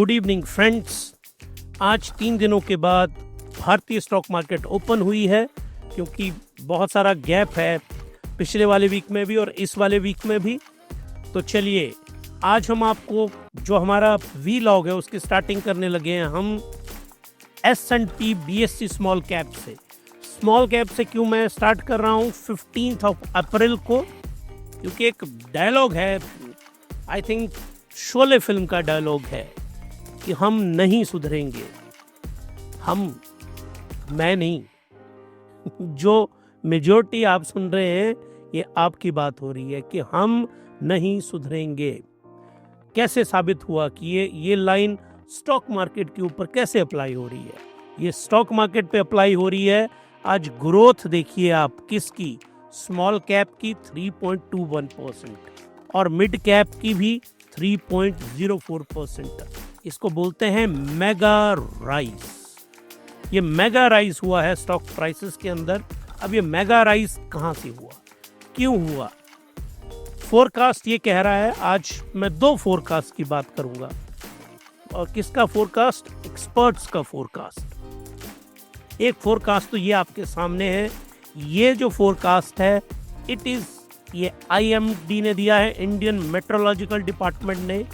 Good evening friends. आज 3 दिनों के बाद भारतीय स्टॉक मार्केट ओपन हुई है, क्योंकि बहुत सारा गैप है पिछले वाले वीक में भी और इस वाले वीक में भी। तो चलिए आज हम आपको जो हमारा वीलॉग है उसकी स्टार्टिंग करने लगे हैं हम S&P BSE स्मॉल कैप से। स्मॉल कैप से क्यों मैं स्टार्ट कर रहा हूँ 15 अप्रैल को, क्योंकि एक डायलॉग है, आई थिंक शोले फिल्म का डायलॉग है कि हम नहीं सुधरेंगे। मैं नहीं जो मेजॉरिटी आप सुन रहे हैं ये आपकी बात हो रही है कि हम नहीं सुधरेंगे। कैसे साबित हुआ कि ये लाइन स्टॉक मार्केट के ऊपर कैसे अप्लाई हो रही है? ये स्टॉक मार्केट पे अप्लाई हो रही है। आज ग्रोथ देखिए आप किसकी, स्मॉल कैप की 3.21% और मिड कैप की भी 3.04%। इसको बोलते हैं मेगा राइज। ये मेगा राइज हुआ है स्टॉक प्राइसेस के अंदर। अब ये मेगा राइज कहां से हुआ, क्यों हुआ? फोरकास्ट ये कह रहा है, आज मैं 2 फोरकास्ट की बात करूंगा। और किसका फोरकास्ट? एक्सपर्ट्स का फोरकास्ट। एक फोरकास्ट तो ये आपके सामने है। ये जो फोरकास्ट है ये IMD ने दिया है, इंडियन मेट्रोलॉजिकल डिपार्टमेंट ने,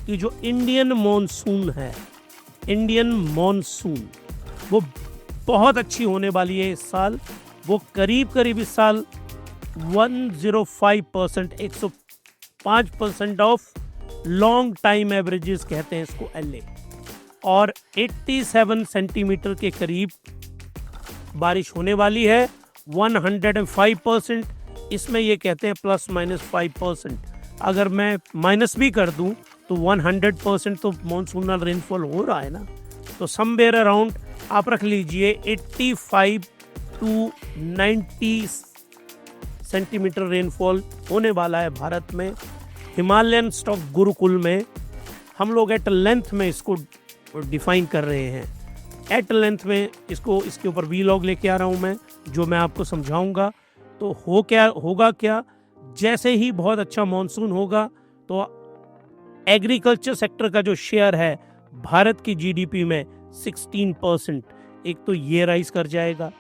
कि जो इंडियन मॉनसून है, इंडियन मॉनसून वो बहुत अच्छी होने वाली है इस साल। वो करीब इस साल 105%, 105% ऑफ लॉन्ग टाइम एवरेजेस कहते हैं इसको LA, और 87 सेंटीमीटर के करीब बारिश होने वाली है। 105%, इसमें ये कहते हैं ±5%। अगर मैं माइनस भी कर दूं तो 100% तो मॉनसूनल रेनफॉल हो रहा है ना। तो समवेयर अराउंड आप रख लीजिए 85 to 90 सेंटीमीटर रेनफॉल होने वाला है भारत में। हिमालयन स्टॉक गुरुकुल में हम लोग एट लेंथ में इसको डिफाइन कर रहे हैं। एट लेंथ में इसके ऊपर वीलॉग लेके आ रहा हूं मैं, जो मैं आपको समझाऊंगा। तो होगा क्या, जैसे ही बहुत अच्छा मॉनसून होगा तो एग्रीकल्चर सेक्टर का जो शेयर है भारत की GDP में 16%, एक तो ये राइज कर जाएगा।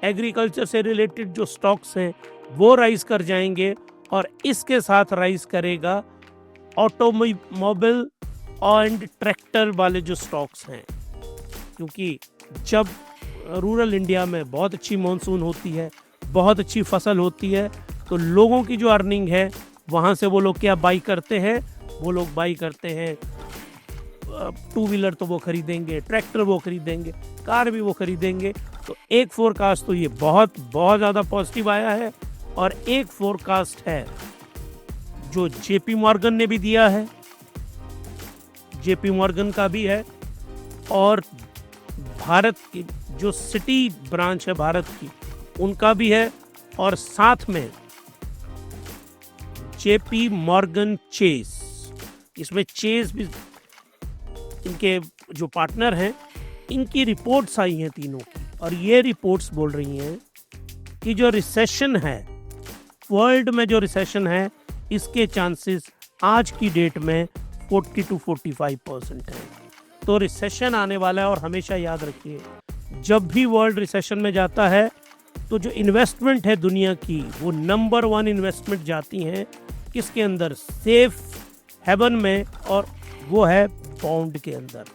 एग्रीकल्चर से रिलेटेड जो स्टॉक्स हैं वो राइज कर जाएंगे, और इसके साथ राइज करेगा ऑटोमोबाइल एंड ट्रैक्टर वाले जो स्टॉक्स हैं, क्योंकि जब रूरल इंडिया में बहुत अच्छी मॉनसून होती है, बहुत अच्छी फसल होती है, तो लोगों की जो अर्निंग है वहाँ से वो लोग क्या बाई करते हैं? वो लोग बाई करते हैं 2 व्हीलर तो वो खरीदेंगे, ट्रैक्टर वो खरीदेंगे, कार भी वो खरीदेंगे। तो एक फोरकास्ट तो ये बहुत ज़्यादा पॉजिटिव आया है। और एक फोरकास्ट है जो JP मॉर्गन ने भी दिया है, JP मॉर्गन का भी है, और भारत की जो सिटी ब्रांच है भारत की उनका भी है, और साथ में JP मॉर्गन चेस, इसमें चेस भी इनके जो पार्टनर हैं, इनकी रिपोर्ट्स आई हैं तीनों की, और ये रिपोर्ट्स बोल रही हैं कि जो रिसेशन है वर्ल्ड में, जो रिसेशन है इसके चांसेस आज की डेट में 40 to 45% है। तो रिसेशन आने वाला है। और हमेशा याद रखिए, जब भी वर्ल्ड रिसेशन में जाता है तो जो इन्वेस्टमेंट है दुनिया की, वो नंबर 1 इन्वेस्टमेंट जाती हैं किसके अंदर? सेफ हेवन में, और वो है बॉन्ड के अंदर।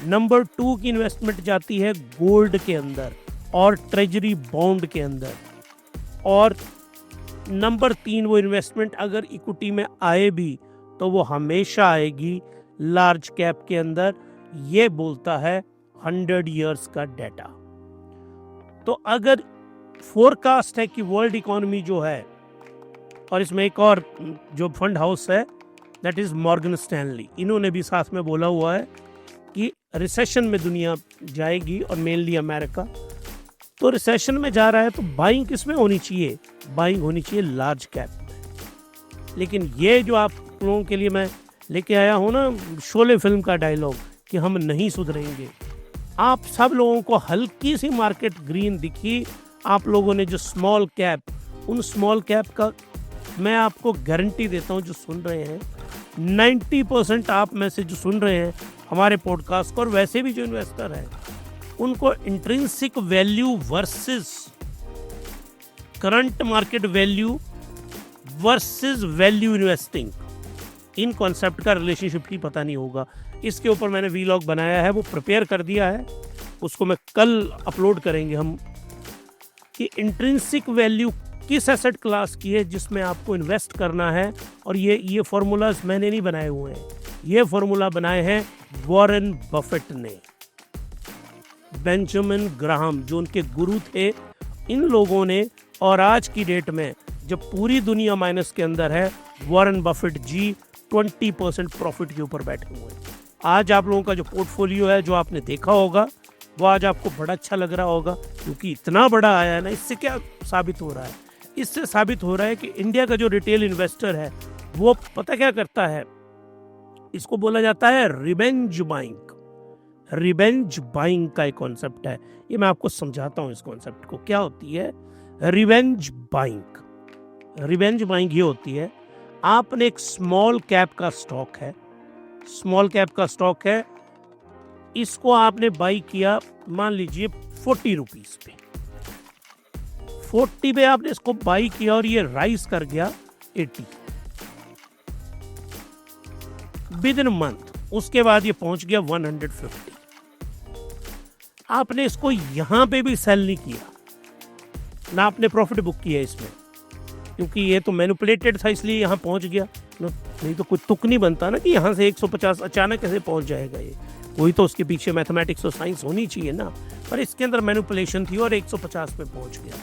नंबर 2 की इन्वेस्टमेंट जाती है गोल्ड के अंदर और ट्रेजरी बॉन्ड के अंदर, और नंबर 3 वो इन्वेस्टमेंट अगर इक्विटी में आए भी तो वो हमेशा आएगी लार्ज कैप के अंदर। ये बोलता है 100 इयर्स का डाटा। तो अगर फोरकास्ट है कि वर्ल्ड इकोनॉमी जो है, और इसमें एक और जो फंड हाउस है दैट इज मॉर्गन स्टैनली, इन्होंने भी साथ में बोला हुआ है कि रिसेशन में दुनिया जाएगी, और मेनली अमेरिका। तो रिसेशन में जा रहा है तो बाइंग किस में होनी चाहिए? बाइंग होनी चाहिए लार्ज कैप में। लेकिन ये जो आप लोगों के लिए मैं लेके आया हूँ ना शोले फिल्म का डायलॉग कि हम नहीं सुधरेंगे, आप सब लोगों को हल्की सी मार्केट ग्रीन दिखी। आप लोगों ने जो स्मॉल कैप, उन स्मॉल कैप का मैं आपको गारंटी देता हूँ, जो सुन रहे हैं 90% आप में से जो सुन रहे हैं हमारे पॉडकास्ट को, और वैसे भी जो इन्वेस्टर हैं, उनको intrinsic value versus current market value versus value investing, इन कॉन्सेप्ट का रिलेशनशिप ही पता नहीं होगा। इसके ऊपर मैंने वीलॉग बनाया है, वो प्रिपेयर कर दिया है, उसको मैं कल अपलोड करेंगे हम, कि इंट्रिंसिक वैल्यू किस एसेट क्लास की है जिसमें आपको इन्वेस्ट करना है। और ये फॉर्मूलाज मैंने नहीं बनाए हुए हैं, ये फॉर्मूला बनाए हैं वॉरेन बफेट ने, बेंजामिन ग्राहम जो उनके गुरु थे, इन लोगों ने। और आज की डेट में जब पूरी दुनिया माइनस के अंदर है, वॉरेन बफेट जी 20% प्रॉफिट के ऊपर बैठे हुए हैं। आज आप लोगों का जो पोर्टफोलियो है, जो आपने देखा होगा, वो आज आपको बड़ा अच्छा लग रहा होगा, क्योंकि इतना बड़ा आया है ना। इससे क्या साबित हो रहा है? इससे साबित हो रहा है कि इंडिया का जो रिटेल इन्वेस्टर है, वो पता क्या करता है, इसको बोला जाता है रिवेंज बाइंग। रिवेंज बाइंग का एक कॉन्सेप्ट है, ये मैं आपको समझाता हूँ इस कॉन्सेप्ट को। क्या होती है रिवेंज बाइंग? रिवेंज बाइंग ये होती है, आपने एक स्मॉल कैप का स्टॉक है, स्मॉल कैप का स्टॉक है, इसको आपने बाई किया मान लीजिए 40 रुपीज पे, 40 पे आपने इसको बाई किया और ये राइज कर गया 80 विद इन मंथ। उसके बाद ये पहुंच गया 150। आपने इसको यहां पे भी सेल नहीं किया ना, आपने प्रॉफिट बुक किया इसमें, क्योंकि ये तो मैनिपुलेटेड था इसलिए यहां पहुंच गया ना। नहीं तो कुछ तुक नहीं बनता ना कि यहां से 150 अचानक कैसे पहुंच जाएगा। ये कोई तो उसके पीछे मैथमेटिक्स और साइंस होनी चाहिए ना, पर इसके अंदर मैनिपुलेशन थी और 150 पे पहुंच गया।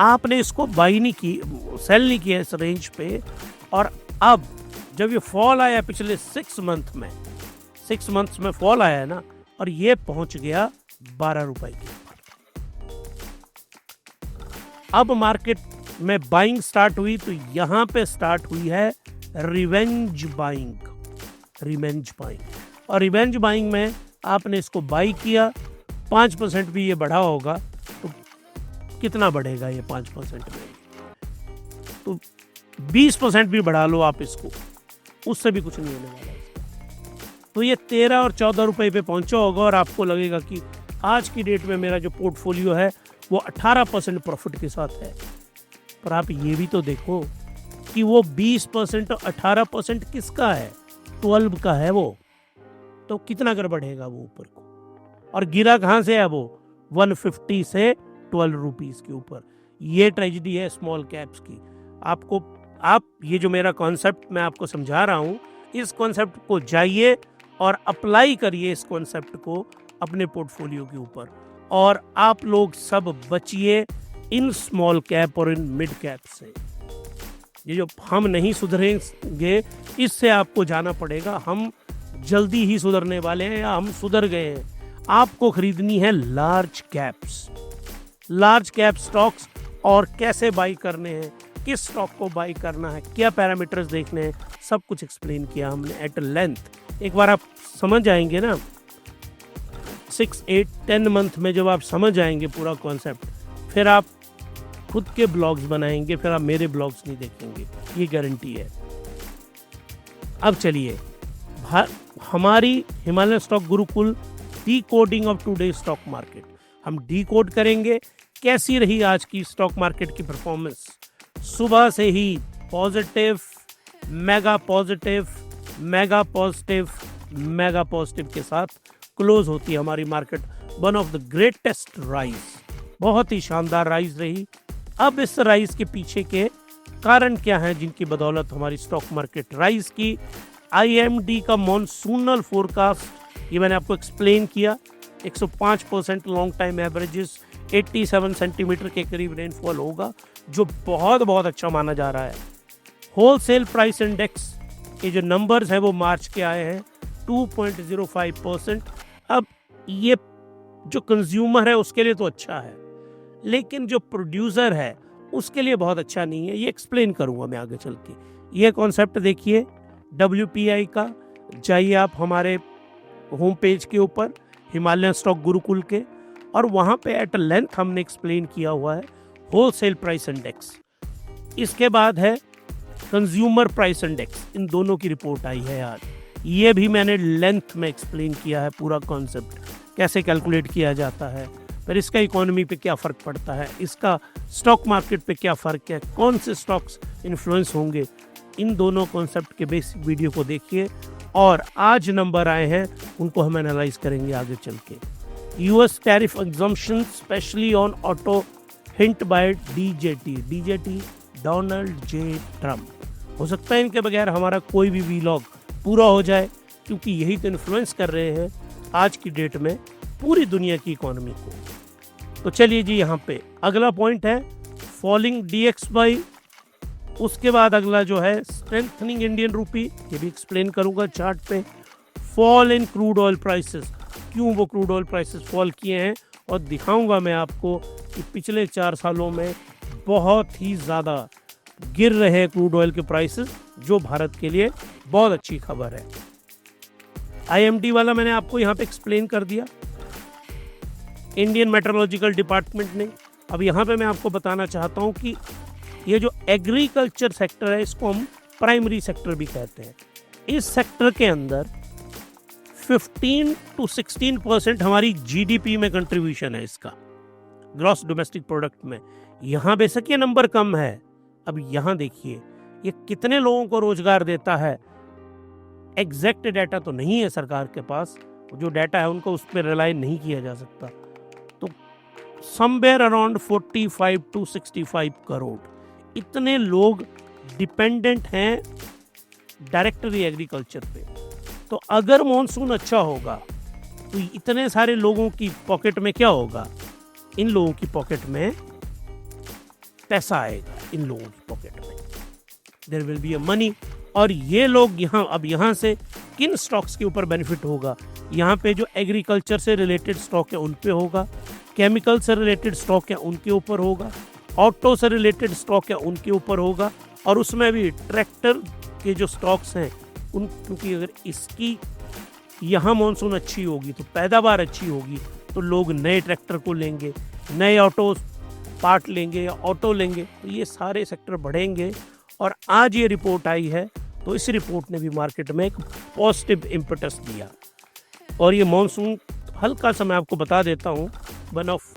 आपने इसको बाई नहीं की, सेल नहीं किया इस रेंज पे, और अब जब ये फॉल आया पिछले 6 मंथ में, 6 मंथ्स में फॉल आया ना, और ये पहुंच गया 12 रुपए के ऊपर। अब मार्केट में बाइंग स्टार्ट हुई, तो यहां पे स्टार्ट हुई है रिवेंज बाइंग। रिवेंज बाइंग, और रिवेंज बाइंग में आपने इसको बाई किया, 5% भी ये बढ़ा होगा, तो कितना बढ़ेगा ये 5% में? तो 20% भी बढ़ा लो आप इसको, उससे भी कुछ नहीं होने वाला इसका। तो ये 13 और 14 रुपए पे पहुंचा होगा, और आपको लगेगा कि आज की डेट में मेरा जो पोर्टफोलियो है वो 18% प्रॉफिट के साथ है। पर आप ये भी तो देखो कि वो 20% और 18% किसका है? 12 का है वो। तो कितना अगर बढ़ेगा वो ऊपर को, और गिरा कहां से है वो? 150 से 12 रुपीज के ऊपर। ये ट्रेजेडी है स्मॉल कैप्स की। आप ये जो मेरा कॉन्सेप्ट मैं आपको समझा रहा हूं, इस कॉन्सेप्ट को जाइए और अप्लाई करिए इस कॉन्सेप्ट को अपने पोर्टफोलियो के ऊपर, और आप लोग सब बचिए इन स्मॉल कैप और इन मिड कैप से। ये जो हम नहीं सुधरेंगे, इससे आपको जाना पड़ेगा। हम जल्दी ही सुधरने वाले हैं, या हम सुधर गए हैं। आपको खरीदनी है large caps, large cap stocks, और कैसे बाई करने हैं, किस स्टॉक को बाई करना है, क्या पैरामीटर्स देखने हैं, सब कुछ एक्सप्लेन किया हमने एट लेंथ। एक बार आप समझ जाएंगे ना, 6, 8, 10 मंथ में जब आप समझ जाएंगे पूरा कॉन्सेप्ट, फिर आप खुद के ब्लॉग्स बनाएंगे, फिर आप मेरे ब्लॉग्स नहीं देखेंगे, ये गारंटी है। अब चलिए, हमारी Himalayan stock Gurukul D coding of today stock market, हम डी कोड करेंगे कैसी रही आज की स्टॉक मार्केट की परफॉर्मेंस। सुबह से ही positive, mega positive, mega positive, mega positive के साथ क्लोज होती है हमारी market. One of the greatest rise, बहुत ही शानदार राइज रही। अब इस राइज के पीछे के कारण क्या हैं जिनकी बदौलत हमारी स्टॉक मार्केट राइज की? IMD का मॉनसूनल फोरकास्ट, ये मैंने आपको एक्सप्लेन किया। 105% लॉन्ग टाइम एवरेजेस, 87 सेंटीमीटर के करीब रेनफॉल होगा, जो बहुत बहुत अच्छा माना जा रहा है। होलसेल प्राइस इंडेक्स के जो नंबर्स हैं वो मार्च के आए हैं 2.05%। अब ये जो कंज्यूमर है उसके लिए तो अच्छा है, लेकिन जो प्रोड्यूसर है उसके लिए बहुत अच्छा नहीं है। ये एक्सप्लेन करूंगा मैं आगे चल के। ये कॉन्सेप्ट देखिए WPI का, जाइए आप हमारे होम पेज के ऊपर हिमालयन स्टॉक गुरुकुल के, और वहाँ पे एट लेंथ हमने एक्सप्लेन किया हुआ है होलसेल प्राइस इंडेक्स। इसके बाद है कंज्यूमर प्राइस इंडेक्स, इन दोनों की रिपोर्ट आई है यार। ये भी मैंने लेंथ में एक्सप्लेन किया है, पूरा कॉन्सेप्ट कैसे कैलकुलेट किया जाता है, फिर इसका इकोनॉमी पे क्या फ़र्क पड़ता है, इसका स्टॉक मार्केट पे क्या फ़र्क है, कौन से स्टॉक्स इन्फ्लुएंस होंगे। इन दोनों कॉन्सेप्ट के बेसिक वीडियो को देखिए, और आज नंबर आए हैं उनको हम एनालाइज करेंगे आगे चल के। US tariff exemption specially on auto hint by DJT Donald J Trump. हो सकता है इनके बगैर हमारा कोई भी वीलॉग पूरा हो जाए, क्योंकि यही तो इन्फ्लुएंस कर रहे हैं आज की डेट में पूरी दुनिया की इकोनॉमी को। तो चलिए जी, यहाँ पे अगला पॉइंट है फॉलिंग DXY। उसके बाद अगला जो है स्ट्रेंथनिंग इंडियन रूपी, ये भी एक्सप्लेन करूंगा चार्ट पे। Fall in crude oil prices, क्यों वो क्रूड ऑयल प्राइसेस फॉल किए हैं, और दिखाऊंगा मैं आपको कि पिछले 4 सालों में बहुत ही ज़्यादा गिर रहे हैं क्रूड ऑयल के प्राइसेस, जो भारत के लिए बहुत अच्छी खबर है। IMD वाला मैंने आपको यहाँ पे एक्सप्लेन कर दिया, इंडियन मेट्रोलॉजिकल डिपार्टमेंट ने। अब यहाँ पे मैं आपको बताना चाहता हूँ कि ये जो एग्रीकल्चर सेक्टर है, इसको हम प्राइमरी सेक्टर भी कहते हैं। इस सेक्टर के अंदर 15 to 16% हमारी GDP में कंट्रीब्यूशन है इसका, ग्रॉस डोमेस्टिक प्रोडक्ट में। यहाँ बेशक ये नंबर कम है। अब यहाँ देखिए ये कितने लोगों को रोजगार देता है। एग्जैक्ट डाटा तो नहीं है सरकार के पास, जो डाटा है उनको उस पर रिलाई नहीं किया जा सकता। तो समवेयर अराउंड 45 to 65 करोड़ इतने लोग डिपेंडेंट हैं डायरेक्टली एग्रीकल्चर पे। तो अगर मॉनसून अच्छा होगा तो इतने सारे लोगों की पॉकेट में क्या होगा, इन लोगों की पॉकेट में पैसा आएगा, इन लोगों की पॉकेट में there will be a money. और ये लोग यहाँ से किन स्टॉक्स के ऊपर बेनिफिट होगा, यहाँ पे जो एग्रीकल्चर से रिलेटेड स्टॉक है उन पे होगा, केमिकल से रिलेटेड स्टॉक है उनके ऊपर होगा, ऑटो से रिलेटेड स्टॉक है उनके ऊपर होगा, और उसमें भी ट्रैक्टर के जो स्टॉक्स हैं उन, क्योंकि अगर इसकी यहाँ मॉनसून अच्छी होगी तो पैदावार अच्छी होगी, तो लोग नए ट्रैक्टर को लेंगे, नए ऑटो पार्ट लेंगे या ऑटो लेंगे, तो ये सारे सेक्टर बढ़ेंगे। और आज ये रिपोर्ट आई है, तो इस रिपोर्ट ने भी मार्केट में एक पॉजिटिव इम्पेटस दिया। और ये मॉनसून हल्का सा मैं आपको बता देता हूँ, वन ऑफ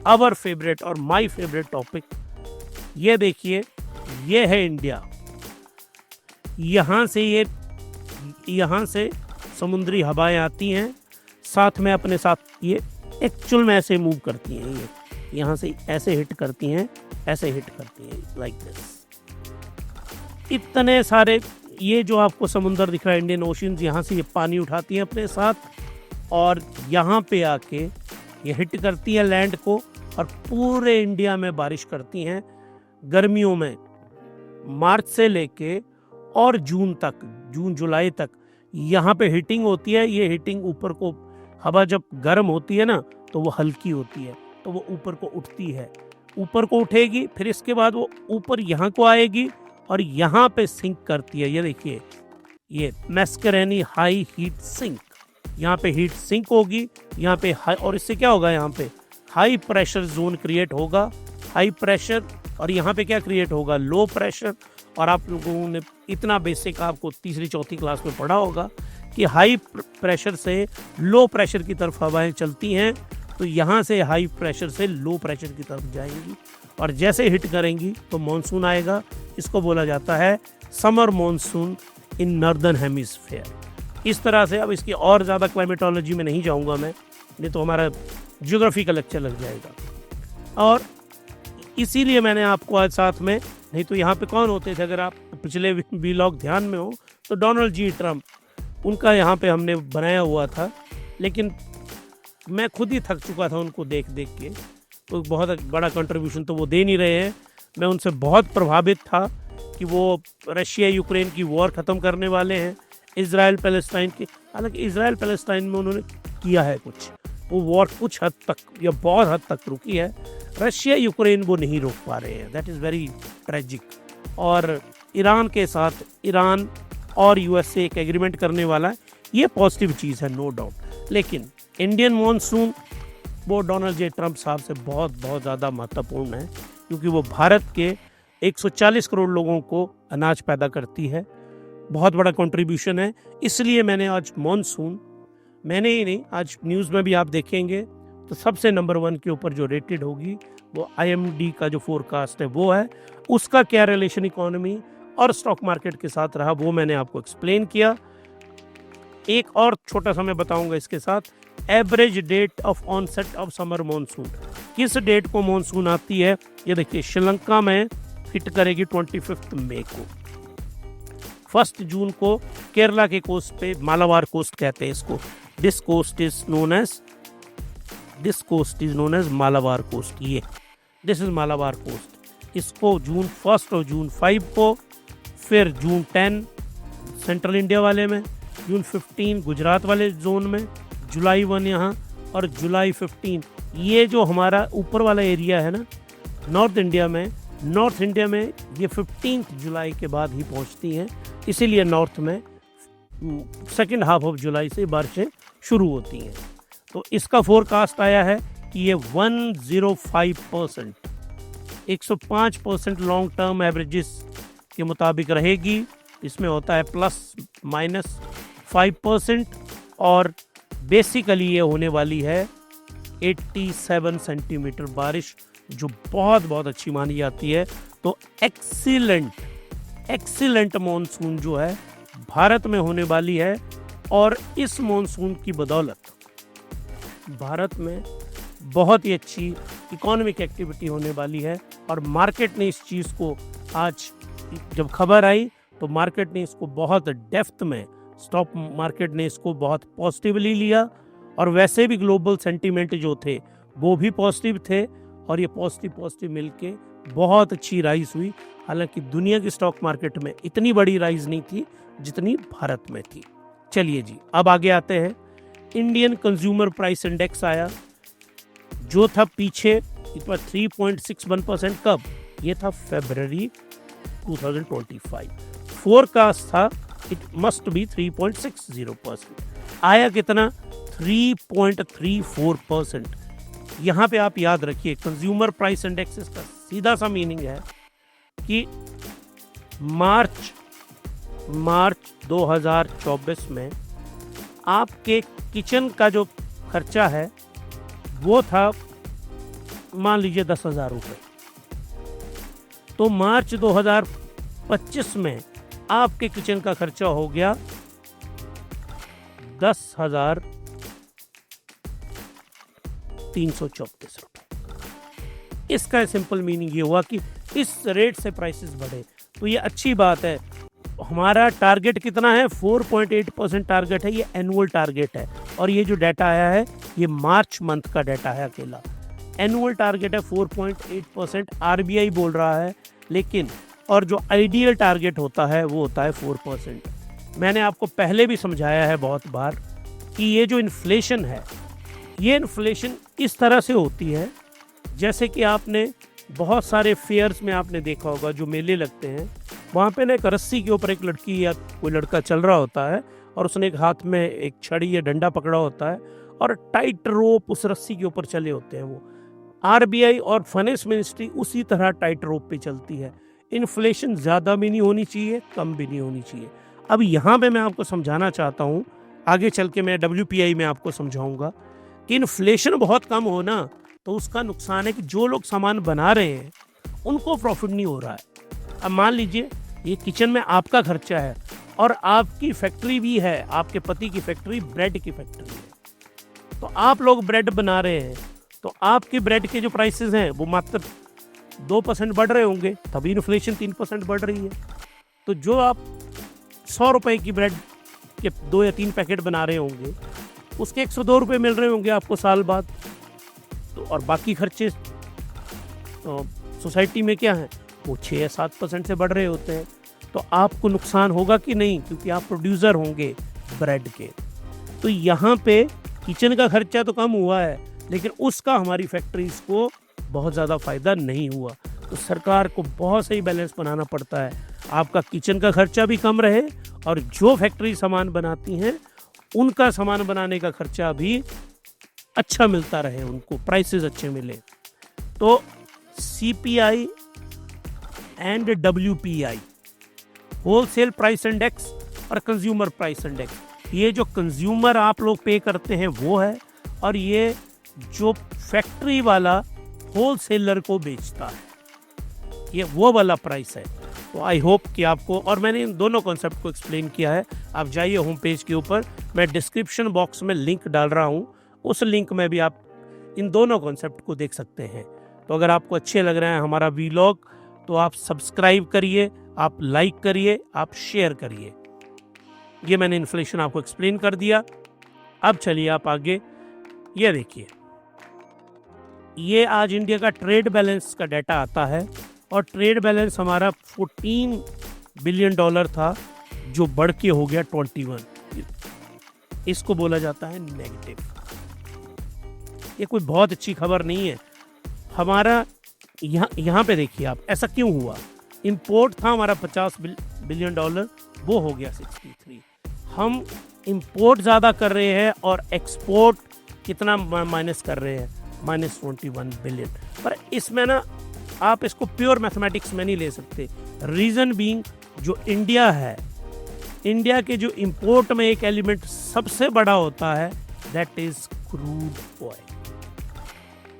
आवर फेवरेट और माय फेवरेट टॉपिक, ये देखिए, ये है इंडिया। यहाँ से समुद्री हवाएं आती हैं, साथ में अपने साथ ये एक्चुअल में ऐसे मूव करती हैं, ये यहाँ से ऐसे हिट करती हैं, ऐसे हिट करती हैं, लाइक दिस। इतने सारे ये जो आपको समुंदर दिख रहा है, इंडियन ओशियंस, यहाँ से ये पानी उठाती हैं अपने साथ, और यहाँ पे आके ये हिट करती है लैंड को, और पूरे इंडिया में बारिश करती हैं गर्मियों में, मार्च से लेके और जून जुलाई तक यहाँ पे हिटिंग होती है। ये हिटिंग ऊपर को, हवा जब गर्म होती है ना तो वो हल्की होती है, तो वो ऊपर को उठती है, ऊपर को उठेगी, फिर इसके बाद वो ऊपर यहाँ को आएगी और यहाँ पे सिंक करती है। ये देखिए, ये मैस्करेनी हाई हीट सिंक, यहाँ पे हीट सिंक होगी, यहाँ पे हाई, और इससे क्या होगा, यहाँ पे हाई प्रेशर जोन क्रिएट होगा, हाई प्रेशर, और यहाँ पे क्या क्रिएट होगा, लो प्रेशर। और आप लोगों ने इतना बेसिक आपको तीसरी चौथी क्लास में पढ़ा होगा कि हाई प्रेशर से लो प्रेशर की तरफ हवाएं चलती हैं, तो यहाँ से हाई प्रेशर से लो प्रेशर की तरफ जाएंगी, और जैसे हिट करेंगी तो मॉनसून आएगा। इसको बोला जाता है summer monsoon in northern hemisphere. इस तरह से, अब इसकी और ज़्यादा क्लाइमेटोलॉजी में नहीं जाऊँगा मैं, नहीं तो हमारा ज्योग्राफी का लेक्चर लग जाएगा। और इसीलिए मैंने आपको आज साथ में, नहीं तो यहाँ पे कौन होते थे, अगर आप पिछले व्लॉग ध्यान में हो तो डोनाल्ड जी ट्रम्प, उनका यहाँ पे हमने बनाया हुआ था, लेकिन मैं खुद ही थक चुका था उनको देख के, तो बहुत बड़ा कंट्रीब्यूशन तो वो दे नहीं रहे हैं। मैं उनसे बहुत प्रभावित था कि वो रशिया यूक्रेन की वॉर ख़त्म करने वाले हैं, इजराइल पैलेस्टाइन की, हालांकि इजराइल पैलेस्टाइन में उन्होंने किया है कुछ, वो वॉर कुछ हद तक या बहुत हद तक रुकी है, रशिया यूक्रेन वो नहीं रोक पा रहे हैं, दैट इज़ वेरी ट्रेजिक। और ईरान के साथ ईरान और यूएसए एक एग्रीमेंट करने वाला है, ये पॉजिटिव चीज़ है, नो डाउट। लेकिन इंडियन मॉनसून वो डोनाल्ड जे ट्रम्प साहब से बहुत ज़्यादा महत्वपूर्ण है, क्योंकि वो भारत के 140 करोड़ लोगों को अनाज पैदा करती है, बहुत बड़ा कंट्रीब्यूशन है। इसलिए मैंने आज मॉनसून, मैंने ही नहीं, आज न्यूज़ में भी आप देखेंगे तो सबसे नंबर 1 के ऊपर जो रेटेड होगी वो IMD का जो फोरकास्ट है वो है। उसका क्या रिलेशन इकोनॉमी और स्टॉक मार्केट के साथ रहा वो मैंने आपको एक्सप्लेन किया। एक और छोटा सा मैं बताऊंगा इसके साथ, average date of onset of summer monsoon, किस डेट को मॉनसून आती है। ये देखिए श्रीलंका में हिट करेगी 25 मई को, 1 जून को केरला के कोस्ट पे, मालाबार कोस्ट कहते हैं इसको, this coast is known as Malabar coast, ये दिस इज मालाबार कोस्ट। इसको जून 1 और जून 5 को, फिर जून 10 सेंट्रल इंडिया वाले में, जून 15 गुजरात वाले जोन में, जुलाई 1 यहाँ, और जुलाई 15 ये जो हमारा ऊपर वाला एरिया है ना नॉर्थ इंडिया में ये 15 जुलाई के बाद ही पहुँचती हैं। इसीलिए नॉर्थ में सेकेंड हाफ ऑफ जुलाई से बारिशें शुरू होती हैं। तो इसका फोरकास्ट आया है कि ये 105%, 105% लॉन्ग टर्म एवरेजेस के मुताबिक रहेगी। इसमें होता है ±5%, और बेसिकली ये होने वाली है 87 सेंटीमीटर बारिश, जो बहुत बहुत अच्छी मानी जाती है। तो एक्सीलेंट मॉनसून जो है भारत में होने वाली है, और इस मॉनसून की बदौलत भारत में बहुत ही अच्छी इकोनॉमिक एक्टिविटी होने वाली है। और मार्केट ने इस चीज़ को, आज जब खबर आई तो मार्केट ने इसको बहुत डेप्थ में, स्टॉक मार्केट ने इसको बहुत पॉजिटिवली लिया, और वैसे भी ग्लोबल सेंटीमेंट जो थे वो भी पॉजिटिव थे, और ये पॉजिटिव मिलके बहुत अच्छी राइज हुई। हालांकि दुनिया की स्टॉक मार्केट में इतनी बड़ी राइज नहीं थी जितनी भारत में थी। चलिए जी, अब आगे आते हैं। इंडियन कंज्यूमर प्राइस इंडेक्स आया, जो था पीछे इस पर 3.61%। कब? ये था फरवरी 2025। फोरकास्ट था इट मस्ट बी 3.60%। आया कितना? 3.34%। यहाँ पे आप याद रखिए, कंज्यूमर प्राइस इंडेक्स का सीधा सा मीनिंग है कि मार्च 2024 में आपके किचन का जो खर्चा है वो था, मान लीजिए 10,000 रुपये। तो मार्च 2025 में आपके किचन का खर्चा हो गया 10,334 रुपये। इसका सिंपल मीनिंग ये हुआ कि इस रेट से प्राइसेस बढ़े, तो ये अच्छी बात है। हमारा टारगेट कितना है? 4.8% टारगेट है, ये एनुअल टारगेट है। और ये जो डाटा आया है ये मार्च मंथ का डाटा है अकेला। एनुअल टारगेट है 4.8%, आरबीआई बोल रहा है, लेकिन और जो आइडियल टारगेट होता है वो होता है 4%। मैंने आपको पहले भी समझाया है बहुत बार कि ये जो इन्फ्लेशन है, ये इन्फ्लेशन इस तरह से होती है, जैसे कि आपने बहुत सारे फेयर्स में आपने देखा होगा, जो मेले लगते हैं, वहाँ पे ना एक रस्सी के ऊपर एक लड़की या कोई लड़का चल रहा होता है, और उसने एक हाथ में एक छड़ी या डंडा पकड़ा होता है, और टाइट रोप उस रस्सी के ऊपर चले होते हैं। वो आरबीआई और फाइनेंस मिनिस्ट्री उसी तरह टाइट रोप पे चलती है। इन्फ्लेशन ज़्यादा भी नहीं होनी चाहिए, कम भी नहीं होनी चाहिए। अब यहाँ पे मैं आपको समझाना चाहता हूँ, आगे चल के मैं WPI में आपको समझाऊंगा कि इन्फ्लेशन बहुत कम होना तो उसका नुकसान है कि जो लोग सामान बना रहे हैं उनको प्रॉफिट नहीं हो रहा है। अब मान लीजिए ये किचन में आपका खर्चा है, और आपकी फैक्ट्री भी है, आपके पति की फैक्ट्री ब्रेड की फैक्ट्री है, तो आप लोग ब्रेड बना रहे हैं, तो आपकी ब्रेड के जो प्राइसेस हैं वो मात्र 2% बढ़ रहे होंगे, तभी इन्फ्लेशन 3% बढ़ रही है। तो जो आप 100 रुपए की ब्रेड के 2 या 3 पैकेट बना रहे होंगे, उसके 102 रुपये मिल रहे होंगे आपको साल बाद। तो और बाकी खर्चे सोसाइटी में क्या है, वो 6 या 7% से बढ़ रहे होते हैं। तो आपको नुकसान होगा कि नहीं, क्योंकि आप प्रोड्यूसर होंगे ब्रेड के। तो यहाँ पे किचन का खर्चा तो कम हुआ है, लेकिन उसका हमारी फैक्ट्रीज को बहुत ज़्यादा फ़ायदा नहीं हुआ। तो सरकार को बहुत सही बैलेंस बनाना पड़ता है, आपका किचन का खर्चा भी कम रहे, और जो फैक्ट्री सामान बनाती हैं उनका सामान बनाने का खर्चा भी अच्छा मिलता रहे, उनको प्राइसेस अच्छे मिले। तो CPI and WPI wholesale price index और कंज्यूमर प्राइस इंडेक्स। ये जो कंज्यूमर आप लोग पे करते हैं वो है, और ये जो फैक्ट्री वाला होलसेलर को बेचता है, ये वो वाला प्राइस है। तो आई होप कि आपको, और मैंने इन दोनों कॉन्सेप्ट को एक्सप्लेन किया है। आप जाइए होम पेज के ऊपर, मैं डिस्क्रिप्शन बॉक्स में लिंक डाल रहा हूँ, उस लिंक में भी आप इन दोनों कॉन्सेप्ट को देख सकते हैं। तो अगर आपको अच्छे लग रहा है हमारा वीलॉग, तो आप सब्सक्राइब करिए, आप लाइक करिए, आप शेयर करिए। ये मैंने इन्फ्लेशन आपको एक्सप्लेन कर दिया। अब चलिए आप आगे, ये देखिए, ये आज इंडिया का ट्रेड बैलेंस का डाटा आता है, और ट्रेड बैलेंस हमारा 14 बिलियन डॉलर था, जो बढ़ के हो गया 21। इसको बोला जाता है नेगेटिव। ये कोई बहुत अच्छी खबर नहीं है। हमारा यहाँ पे देखिए आप, ऐसा क्यों हुआ? इंपोर्ट था हमारा 50 बिलियन डॉलर, वो हो गया 63। हम इंपोर्ट ज़्यादा कर रहे हैं और एक्सपोर्ट कितना माइनस कर रहे हैं? -21 बिलियन। पर इसमें ना, आप इसको प्योर मैथमेटिक्स में नहीं ले सकते। रीज़न बीइंग, जो इंडिया है, इंडिया के जो इंपोर्ट में एक एलिमेंट सबसे बड़ा होता है, दैट इज क्रूड ऑयल।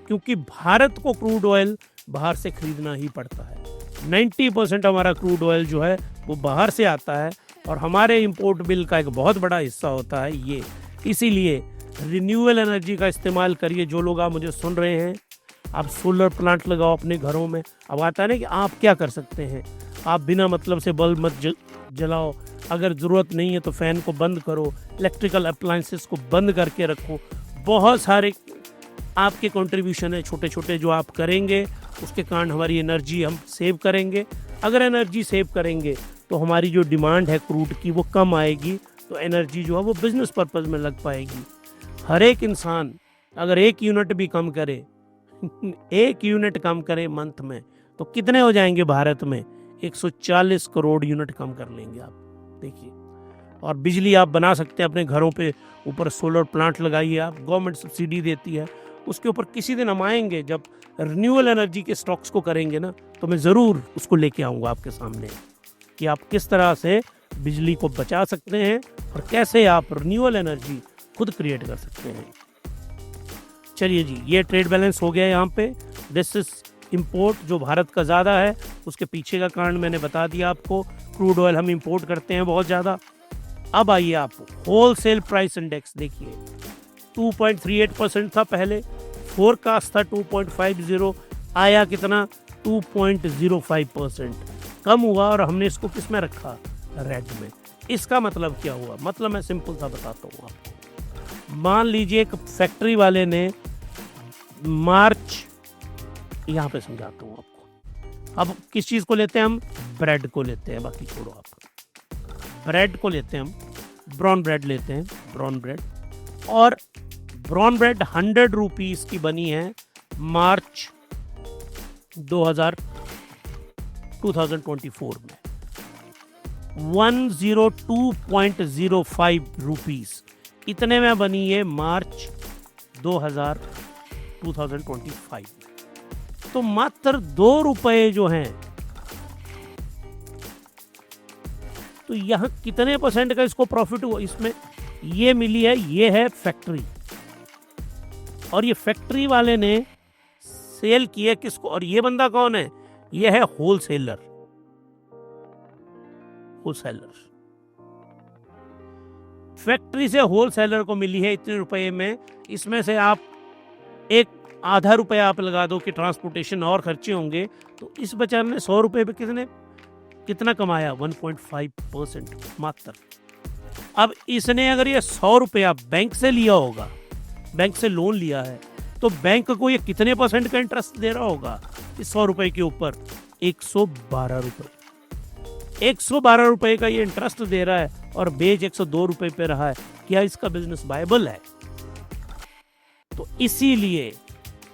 क्योंकि भारत को क्रूड ऑयल बाहर से खरीदना ही पड़ता है। 90% हमारा क्रूड ऑयल जो है वो बाहर से आता है, और हमारे इंपोर्ट बिल का एक बहुत बड़ा हिस्सा होता है ये। इसीलिए रिन्यूएबल एनर्जी का इस्तेमाल करिए। जो लोग आप मुझे सुन रहे हैं, आप सोलर प्लांट लगाओ अपने घरों में। अब आता है ना कि आप क्या कर सकते हैं, आप बिना मतलब से बल्ब मत जलाओ, अगर ज़रूरत नहीं है तो फ़ैन को बंद करो, इलेक्ट्रिकल अप्लायंसेस को बंद करके रखो। बहुत सारे आपके कंट्रीब्यूशन है छोटे छोटे, जो आप करेंगे उसके कारण हमारी एनर्जी हम सेव करेंगे। अगर एनर्जी सेव करेंगे तो हमारी जो डिमांड है क्रूड की वो कम आएगी, तो एनर्जी जो है वो बिजनेस पर्पज़ में लग पाएगी। हर एक इंसान अगर 1 यूनिट भी कम करे 1 यूनिट कम करे मंथ में, तो कितने हो जाएंगे भारत में? 140 करोड़ यूनिट कम कर लेंगे आप, देखिए। और बिजली आप बना सकते हैं अपने घरों पे ऊपर, सोलर प्लांट लगाइए आप, गवर्नमेंट सब्सिडी देती है। उसके ऊपर किसी दिन हम आएंगे, जब रिन्यूएबल एनर्जी के स्टॉक्स को करेंगे ना, तो मैं ज़रूर उसको लेके आऊँगा आपके सामने, कि आप किस तरह से बिजली को बचा सकते हैं और कैसे आप रिन्यूएबल एनर्जी खुद क्रिएट कर सकते हैं। चलिए जी, ये ट्रेड बैलेंस हो गया यहाँ पे। दिस इज इंपोर्ट जो भारत का ज़्यादा है, उसके पीछे का कारण मैंने बता दिया आपको। क्रूड ऑयल हम इंपोर्ट करते हैं बहुत ज़्यादा। अब आइए आप होलसेल प्राइस इंडेक्स देखिए, 2.38% था पहले, फोरकास्ट था 2.50, आया कितना? 2.05%। कम हुआ, और हमने इसको किस में रखा? रेड में। इसका मतलब क्या हुआ? मतलब मैं सिंपल सा बताता हूँ आपको। मान लीजिए एक फैक्ट्री वाले ने मार्च, यहाँ पे समझाता हूँ आपको। अब किस चीज़ को लेते हैं हम? ब्रेड को लेते हैं, बाकी छोड़ो आप। ब्रेड को लेते हैं हम, ब्राउन ब्रेड लेते हैं, ब्राउन ब्रेड। और ब्राउन ब्रेड 100 रुपीज़ की बनी है मार्च 2024 में। 102.05 रुपीज़ इतने में बनी है मार्च 2025 में। तो मात्र 2 रुपए जो हैं, तो यहाँ कितने % का इसको प्रॉफिट हुआ? इसमें ये मिली है, ये है फैक्ट्री, और ये फैक्ट्री वाले ने सेल किया किसको? और ये बंदा कौन है? ये है होलसेलर। फैक्ट्री से होलसेलर को मिली है इतने रुपए में। इसमें से आप एक आधा रुपया आप लगा दो कि ट्रांसपोर्टेशन और खर्चे होंगे, तो इस बेचारे ने 100 रुपए पे कितना कमाया? 1.5% मात्र। अब इसने अगर ये 100 रुपया बैंक से लिया होगा, बैंक से लोन लिया है, तो बैंक को ये कितने % का इंटरेस्ट दे रहा होगा इस 100 रुपए के ऊपर? 112 रुपए। 112 रुपए का ये इंटरेस्ट दे रहा है, और बेच 102 रुपए पे रहा है। क्या इसका बिजनेस वायबल है? तो इसीलिए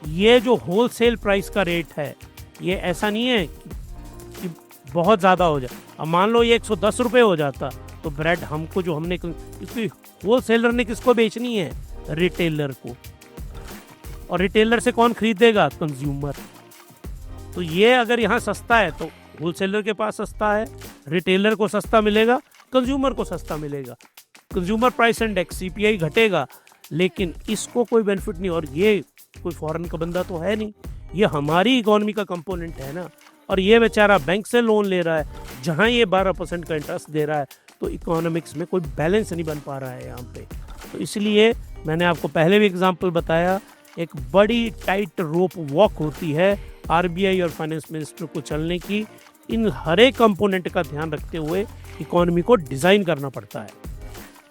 ये जो होलसेल प्राइस का रेट है, ये ऐसा नहीं है कि बहुत ज़्यादा हो जाए। अब मान लो ये 110 रुपए हो जाता, तो ब्रेड हमको जो हमने, क्योंकि होलसेलर ने किसको बेचनी है? रिटेलर को। और रिटेलर से कौन खरीदेगा? कंज्यूमर। तो ये अगर यहाँ सस्ता है तो होलसेलर के पास सस्ता है, रिटेलर को सस्ता मिलेगा, कंज्यूमर को सस्ता मिलेगा। कंज्यूमर प्राइस इंडेक्स सीपीआई घटेगा, लेकिन इसको कोई बेनिफिट नहीं। और ये कोई फॉरेन का बंदा तो है नहीं, ये हमारी इकोनॉमी का कंपोनेंट है ना। और ये बेचारा बैंक से लोन ले रहा है, जहाँ ये 12% का इंटरेस्ट दे रहा है, तो इकोनॉमिक्स में कोई बैलेंस नहीं बन पा रहा है यहाँ पे। तो इसलिए मैंने आपको पहले भी एग्जांपल बताया, एक बड़ी टाइट रोप वॉक होती है आरबीआई और फाइनेंस मिनिस्टर को चलने की। इन हर एक कंपोनेंट का ध्यान रखते हुए इकोनॉमी को डिज़ाइन करना पड़ता है।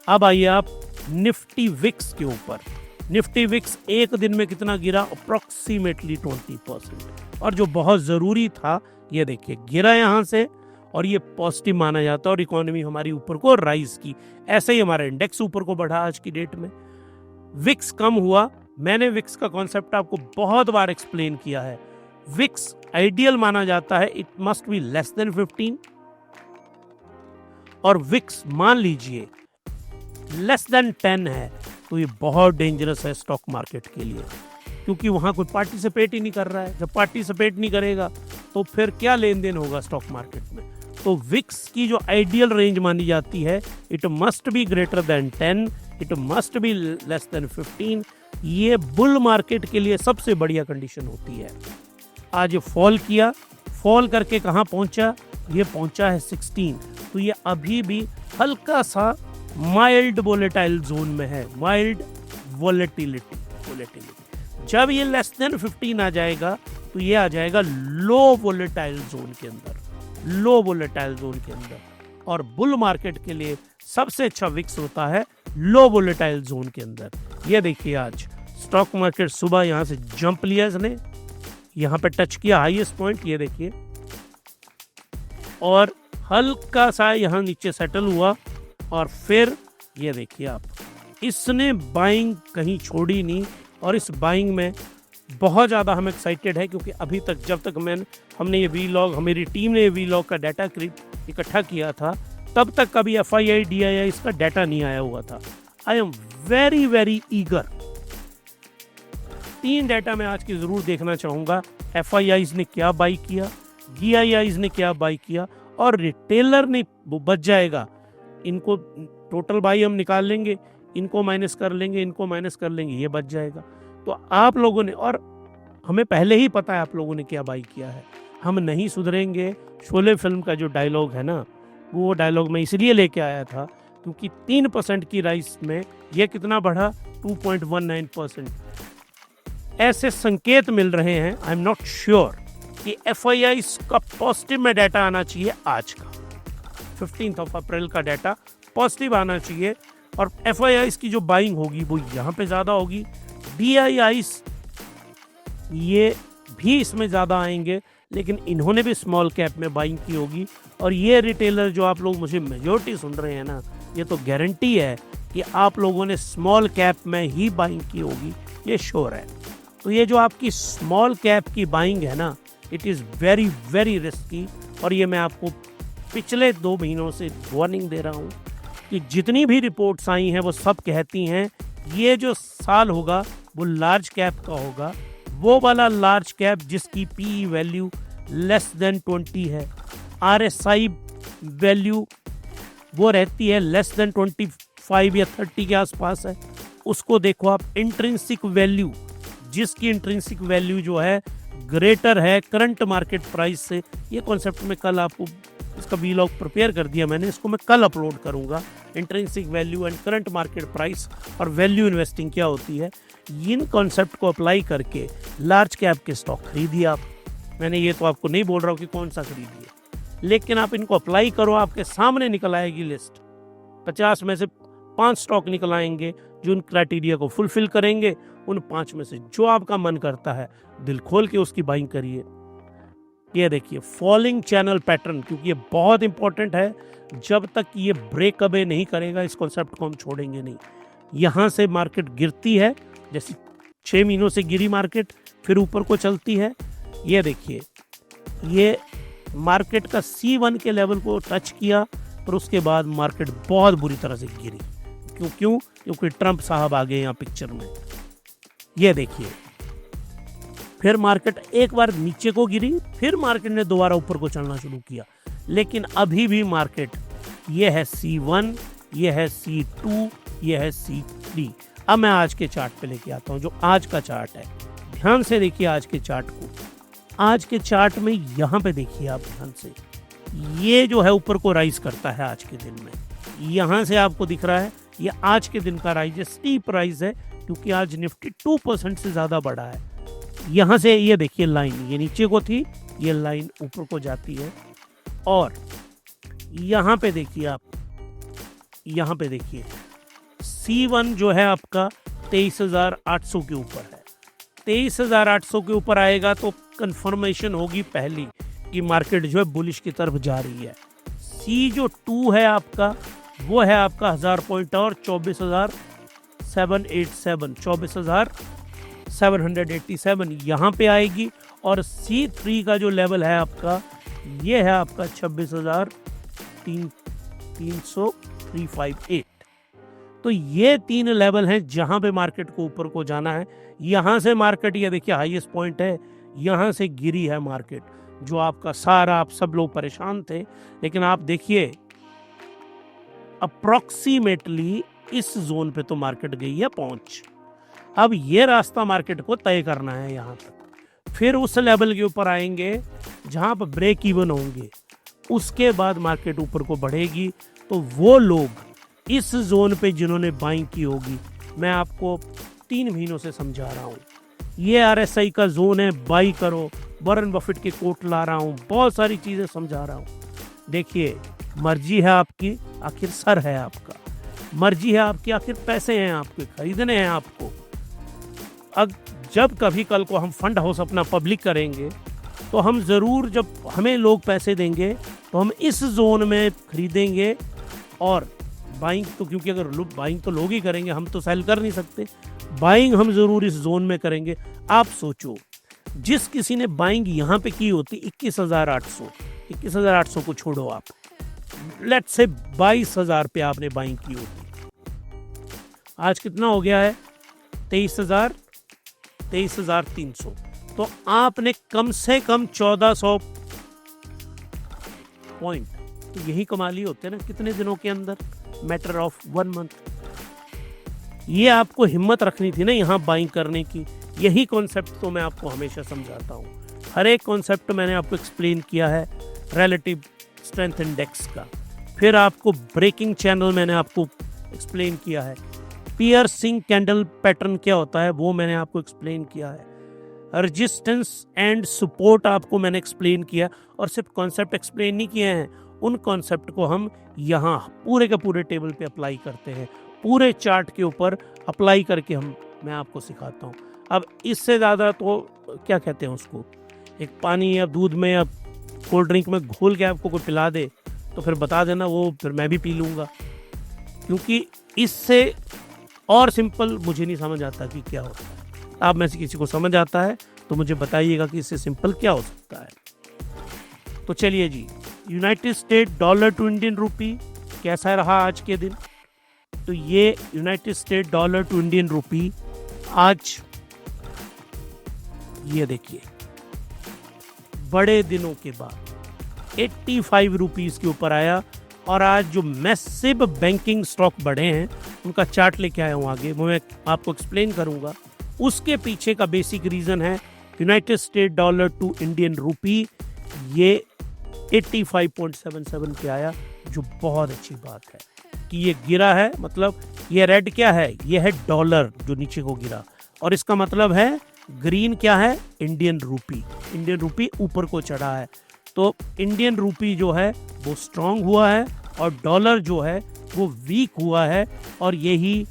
अब आइए आप निफ्टी विक्स के ऊपर। निफ्टी विक्स एक दिन में कितना गिरा? अप्रॉक्सीमेटली 20%। और जो बहुत ज़रूरी था, ये देखिए गिरा यहाँ से, और ये पॉजिटिव माना जाता है और इकोनॉमी हमारी ऊपर को राइज की। ऐसे ही हमारा इंडेक्स ऊपर को बढ़ा आज की डेट में। विक्स कम हुआ। मैंने विक्स का कॉन्सेप्ट आपको बहुत बार एक्सप्लेन किया है। विक्स आइडियल माना जाता है, it must be less than 15। और विक्स मान लीजिए लेस देन 10 है, तो ये बहुत डेंजरस है स्टॉक मार्केट के लिए, क्योंकि वहां कोई पार्टिसिपेट ही नहीं कर रहा है। जब पार्टिसिपेट नहीं करेगा तो फिर क्या लेन देन होगा स्टॉक मार्केट में? तो विक्स की जो आइडियल रेंज मानी जाती है, it must be greater than 10, it must be less than 15। ये बुल मार्केट के लिए सबसे बढ़िया कंडीशन होती है। आज ये फॉल किया, फॉल करके कहाँ पहुंचा? ये पहुंचा है 16। तो ये अभी भी हल्का सा माइल्ड वोलेटाइल जोन में है, माइल्ड वोलेटिलिटी। जब ये लेस देन 15 आ जाएगा तो ये आ जाएगा लो वोलेटाइल जोन के अंदर, लो वोलेटाइल जोन के अंदर। और बुल मार्केट के लिए सबसे अच्छा विक्स होता है लो वोलेटाइल जोन के अंदर। ये देखिए आज स्टॉक मार्केट सुबह यहाँ से जंप लिया इसने, यहाँ पे टच किया हाईएस्ट पॉइंट, ये देखिए, और हल्का सा यहाँ नीचे सेटल हुआ। और फिर ये देखिए आप, इसने बाइंग कहीं छोड़ी नहीं। और इस बाइंग में बहुत ज़्यादा हम एक्साइटेड है, क्योंकि अभी तक जब तक हमने ये वीलॉग, मेरी टीम ने ये वीलॉग का डाटा इकट्ठा किया था, तब तक कभी FII DII इसका डाटा नहीं आया हुआ था। I am very very eager. 3 data मैं आज की ज़रूर देखना चाहूँगा। FIIs ने क्या बाई किया, DIIs ने क्या बाई किया, और रिटेलर ने बच जाएगा। इनको टोटल बाई हम निकाल लेंगे, इनको माइनस कर लेंगे, इनको माइनस कर लेंगे, ये बच जाएगा। तो आप लोगों ने, और हमें पहले ही पता है आप लोगों ने क्या बाई किया है, हम नहीं सुधरेंगे। शोले फिल्म का जो डायलॉग है ना, वो डायलॉग मैं इसलिए लेके आया था क्योंकि 3% की राइस में ये कितना बढ़ा? 2.19%। ऐसे संकेत मिल रहे हैं। आई एम नॉट श्योर कि FIIs का पॉजिटिव में डाटा आना चाहिए। आज का 15 अप्रैल का डाटा पॉजिटिव आना चाहिए, और FIIs की जो बाइंग होगी वो यहाँ पे ज़्यादा होगी। DIIs ये भी इसमें ज़्यादा आएंगे, लेकिन इन्होंने भी स्मॉल कैप में बाइंग की होगी। और ये रिटेलर जो आप लोग मुझे मेजॉरिटी सुन रहे हैं ना, ये तो गारंटी है कि आप लोगों ने स्मॉल कैप में ही बाइंग की होगी, ये श्योर है। तो ये जो आपकी स्मॉल कैप की बाइंग है ना, it is very very risky. और ये मैं आपको पिछले 2 महीनों से वार्निंग दे रहा हूँ कि जितनी भी रिपोर्ट्स आई हैं वो सब कहती हैं ये जो साल होगा वो लार्ज कैप का होगा, वो वाला लार्ज कैप जिसकी PE वैल्यू लेस देन 20 है, RSI वैल्यू वो रहती है लेस देन 25 या 30 के आसपास है। उसको देखो आप। इंट्रिंसिक वैल्यू, जिसकी इंट्रिंसिक वैल्यू जो है ग्रेटर है करंट मार्केट प्राइस से। ये कॉन्सेप्ट में कल आपको इसका वीलॉग प्रिपेयर कर दिया मैंने, इसको मैं कल अपलोड करूंगा। Intrinsic value and current market price और वैल्यू इन्वेस्टिंग क्या होती है, इन कॉन्सेप्ट को अप्लाई करके लार्ज कैप के स्टॉक खरीदिए आप। मैंने ये तो आपको नहीं बोल रहा हूँ कि कौन सा खरीदिए, लेकिन आप इनको अप्लाई करो, आपके सामने निकल आएगी लिस्ट। 50 में से 5 स्टॉक निकल आएंगे जो उन क्राइटेरिया को फुलफिल करेंगे। उन 5 में से जो आपका मन करता है दिल खोल के उसकी बाइंग करिए। ये देखिए फॉलिंग चैनल पैटर्न, क्योंकि ये बहुत इंपॉर्टेंट है। जब तक ये ब्रेक अवे नहीं करेगा इस कॉन्सेप्ट को हम छोड़ेंगे नहीं। यहाँ से मार्केट गिरती है, जैसे 6 महीनों से गिरी मार्केट, फिर ऊपर को चलती है। ये देखिए ये मार्केट का C1 के लेवल को टच किया, पर उसके बाद मार्केट बहुत बुरी तरह से गिरी। क्योंकि ट्रंप साहब आ गए यहाँ पिक्चर में। ये देखिए फिर मार्केट एक बार नीचे को गिरी, फिर मार्केट ने दोबारा ऊपर को चलना शुरू किया। लेकिन अभी भी मार्केट, ये है C1, ये है C2, ये है C3। अब मैं आज के चार्ट पे लेके आता हूँ, जो आज का चार्ट है। ध्यान से देखिए आज के चार्ट को। आज के चार्ट में यहाँ पे देखिए आप ध्यान से, ये जो है ऊपर को राइज करता है आज के दिन में। यहाँ से आपको दिख रहा है ये आज के दिन का राइज है, स्टीप राइज है, क्योंकि आज निफ्टी 2% से ज़्यादा बढ़ा है। यहाँ से ये देखिए लाइन, ये नीचे को थी, ये लाइन ऊपर को जाती है। और यहाँ पे देखिए आप, यहाँ पे देखिए C1 जो है आपका 23,800 के ऊपर है। 23,800 के ऊपर आएगा तो कंफर्मेशन होगी पहली कि मार्केट जो है बुलिश की तरफ जा रही है। C जो 2 है आपका, वो है आपका 1000 पॉइंट और 24,787 यहाँ पे आएगी। और C3 का जो लेवल है आपका, ये है आपका 26,358। तो ये 3 लेवल हैं जहां पे मार्केट को ऊपर को जाना है। यहां से मार्केट, ये देखिए हाईएस्ट पॉइंट है, यहां से गिरी है मार्केट, जो आपका सारा, आप सब लोग परेशान थे। लेकिन आप देखिए अप्रोक्सीमेटली इस जोन पे तो मार्केट गई है पहुंच। अब ये रास्ता मार्केट को तय करना है यहाँ तक, फिर उस लेवल के ऊपर आएंगे जहाँ पर ब्रेक इवन होंगे, उसके बाद मार्केट ऊपर को बढ़ेगी। तो वो लोग इस जोन पे जिन्होंने बाइंग की होगी, मैं आपको 3 महीनों से समझा रहा हूँ, ये RSI का जोन है, बाई करो। वॉरेन बफेट के कोट ला रहा हूँ, बहुत सारी चीज़ें समझा रहा हूँ। देखिए मर्जी है आपकी, आखिर सर है आपका, मर्जी है आपकी, आखिर पैसे हैं आपके, खरीदने हैं आपको। अब जब कभी कल को हम फंड हाउस अपना पब्लिक करेंगे, तो हम ज़रूर, जब हमें लोग पैसे देंगे तो हम इस जोन में खरीदेंगे। और बाइंग तो, क्योंकि अगर बाइंग तो लोग ही करेंगे, हम तो सेल कर नहीं सकते, बाइंग हम ज़रूर इस जोन में करेंगे। आप सोचो, जिस किसी ने बाइंग यहाँ पे की होती 21,800 को छोड़ो, आप लेट्स से 22,000 पे आपने बाइंग की होती, आज कितना हो गया है? 23,300। तो आपने कम से कम 1400 पॉइंट तो यही कमा लिए होते ना कितने दिनों के अंदर, मैटर ऑफ 1 मंथ। ये आपको हिम्मत रखनी थी ना यहाँ बाइंग करने की। यही कॉन्सेप्ट तो मैं आपको हमेशा समझाता हूँ, हर एक कॉन्सेप्ट मैंने आपको एक्सप्लेन किया है। रिलेटिव स्ट्रेंथ इंडेक्स का, फिर आपको ब्रेकिंग चैनल मैंने आपको एक्सप्लेन किया है, पियर्सिंग कैंडल पैटर्न क्या होता है वो मैंने आपको एक्सप्लेन किया है, रेजिस्टेंस एंड सपोर्ट आपको मैंने एक्सप्लेन किया। और सिर्फ कॉन्सेप्ट एक्सप्लेन नहीं किए हैं, उन कॉन्सेप्ट को हम यहाँ पूरे के पूरे टेबल पे अप्लाई करते हैं, पूरे चार्ट के ऊपर अप्लाई करके मैं आपको सिखाता हूँ। अब इससे ज़्यादा तो क्या कहते हैं उसको, एक पानी या दूध में या कोल्ड ड्रिंक में घोल के आपको कोई पिला दे तो फिर बता देना, वो फिर मैं भी पी लूँगा, क्योंकि इससे और सिंपल मुझे नहीं समझ आता कि क्या होता है। आप में से किसी को समझ आता है तो मुझे बताइएगा कि इससे सिंपल क्या हो सकता है। तो चलिए जी, United State dollar to Indian rupee कैसा रहा आज के दिन? तो ये United State dollar to Indian rupee आज, ये देखिए बड़े दिनों के बाद 85 रुपीज़ के ऊपर आया। और आज जो मैसिव बैंकिंग स्टॉक बढ़े हैं उनका चार्ट लेके आया हूँ आगे, वो मैं आपको एक्सप्लेन करूँगा। उसके पीछे का बेसिक रीज़न है United State dollar to Indian rupee, ये 85.77 पे आया, जो बहुत अच्छी बात है कि ये गिरा है। मतलब ये रेड क्या है, ये है डॉलर जो नीचे को गिरा, और इसका मतलब है ग्रीन क्या है, इंडियन रूपी। इंडियन रूपी ऊपर को चढ़ा है, तो इंडियन रूपी जो है वो स्ट्रांग हुआ है और डॉलर जो है वो वीक हुआ है। और यही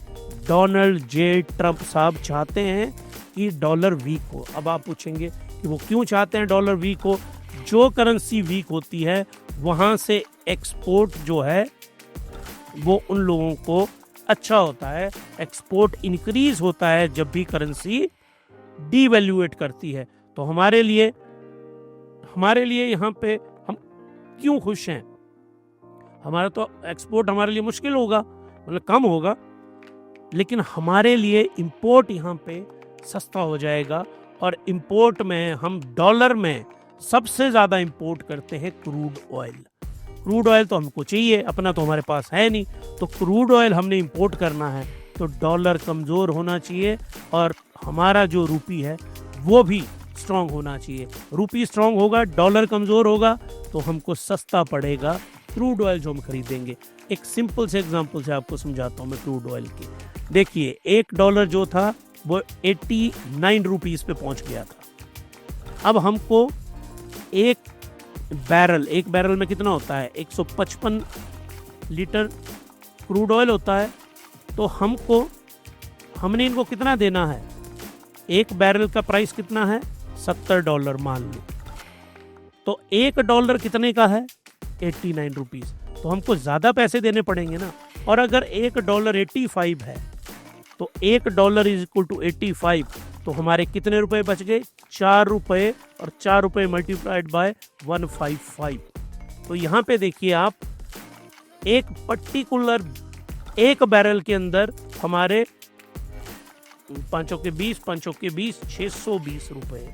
डोनाल्ड जे ट्रम्प साहब चाहते हैं कि डॉलर वीक हो। अब आप पूछेंगे कि वो क्यों चाहते हैं डॉलर वीक हो? जो करेंसी वीक होती है वहाँ से एक्सपोर्ट जो है वो उन लोगों को अच्छा होता है, एक्सपोर्ट इंक्रीज होता है जब भी करेंसी डीवैल्यूएट करती है। तो हमारे लिए यहाँ पे हम क्यों खुश हैं? हमारा तो एक्सपोर्ट हमारे लिए मुश्किल होगा, मतलब कम होगा, लेकिन हमारे लिए इंपोर्ट यहाँ पे सस्ता हो जाएगा और इंपोर्ट में हम डॉलर में सबसे ज़्यादा इंपोर्ट करते हैं क्रूड ऑयल। क्रूड ऑयल तो हमको चाहिए, अपना तो हमारे पास है नहीं, तो क्रूड ऑयल हमने इंपोर्ट करना है तो डॉलर कमज़ोर होना चाहिए और हमारा जो रूपी है वो भी स्ट्रांग होना चाहिए। रूपी स्ट्रांग होगा, डॉलर कमज़ोर होगा तो हमको सस्ता पड़ेगा क्रूड ऑयल जो हम खरीदेंगे। एक सिंपल से एग्जांपल से आपको समझाता हूँ मैं क्रूड ऑयल की। देखिए $1 जो था वो 89 रुपीज़ पे पहुँच गया था। अब हमको एक बैरल में कितना होता है, 155 लीटर क्रूड ऑयल होता है। तो हमने इनको कितना देना है, एक बैरल का प्राइस कितना है, $70 मान लो। तो $1 कितने का है, 89 रुपीज़। तो हमको ज़्यादा पैसे देने पड़ेंगे ना। और अगर $1 85 है तो $1 इज इक्वल टू 85, तो हमारे कितने रुपए बच गए, 4 रुपए, और 4 रुपए मल्टीप्लाइड बाय 155। तो यहाँ पे देखिए आप, एक पर्टिकुलर एक बैरल के अंदर हमारे 5 के 20, 5 के 20, 620 रुपए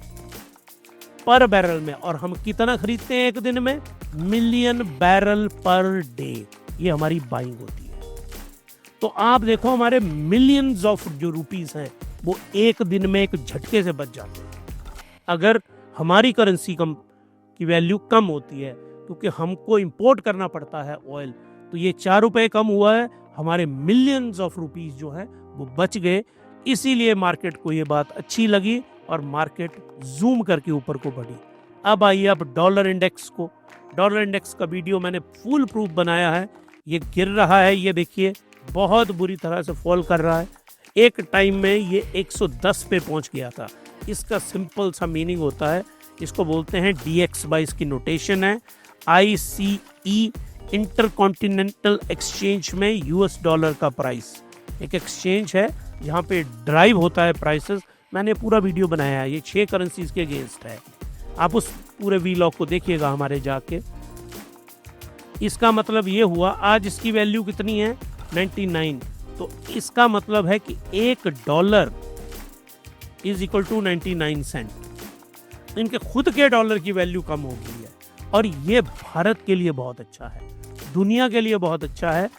पर बैरल में। और हम कितना खरीदते हैं एक दिन में, मिलियन बैरल पर डे, ये हमारी बाइंग होती है। तो आप देखो हमारे मिलियंस ऑफ जो रुपीस हैं वो एक दिन में एक झटके से बच जाते हैं। अगर हमारी करेंसी की वैल्यू कम होती है क्योंकि हमको इंपोर्ट करना पड़ता है ऑयल, तो ये 4 रुपए कम हुआ है, हमारे मिलियंस ऑफ रुपीस जो है वो बच गए। इसीलिए मार्केट को ये बात अच्छी लगी और मार्केट जूम करके ऊपर को बढ़ी। अब आइए अब डॉलर इंडेक्स को। डॉलर इंडेक्स का वीडियो मैंने फुल प्रूफ बनाया है। ये गिर रहा है, ये देखिए बहुत बुरी तरह से फॉल कर रहा है। एक टाइम में ये 110 पे पहुंच गया था। इसका सिंपल सा मीनिंग होता है, इसको बोलते हैं DXY, इसकी नोटेशन है ICE, इंटरकॉन्टिनेंटल एक्सचेंज में US डॉलर का प्राइस। एक एक्सचेंज है जहाँ पे ड्राइव होता है प्राइसेस। मैंने पूरा वीडियो बनाया है, ये 6 करेंसीज के अगेंस्ट है। आप उस पूरे वीलॉग को देखिएगा हमारे जाके। इसका मतलब ये हुआ, आज इसकी वैल्यू कितनी है, 99। तो इसका मतलब है कि $1 इज इक्वल टू 99 सेंट। इनके खुद के डॉलर की वैल्यू कम हो गई है और ये भारत के लिए बहुत अच्छा है, दुनिया के लिए बहुत अच्छा है,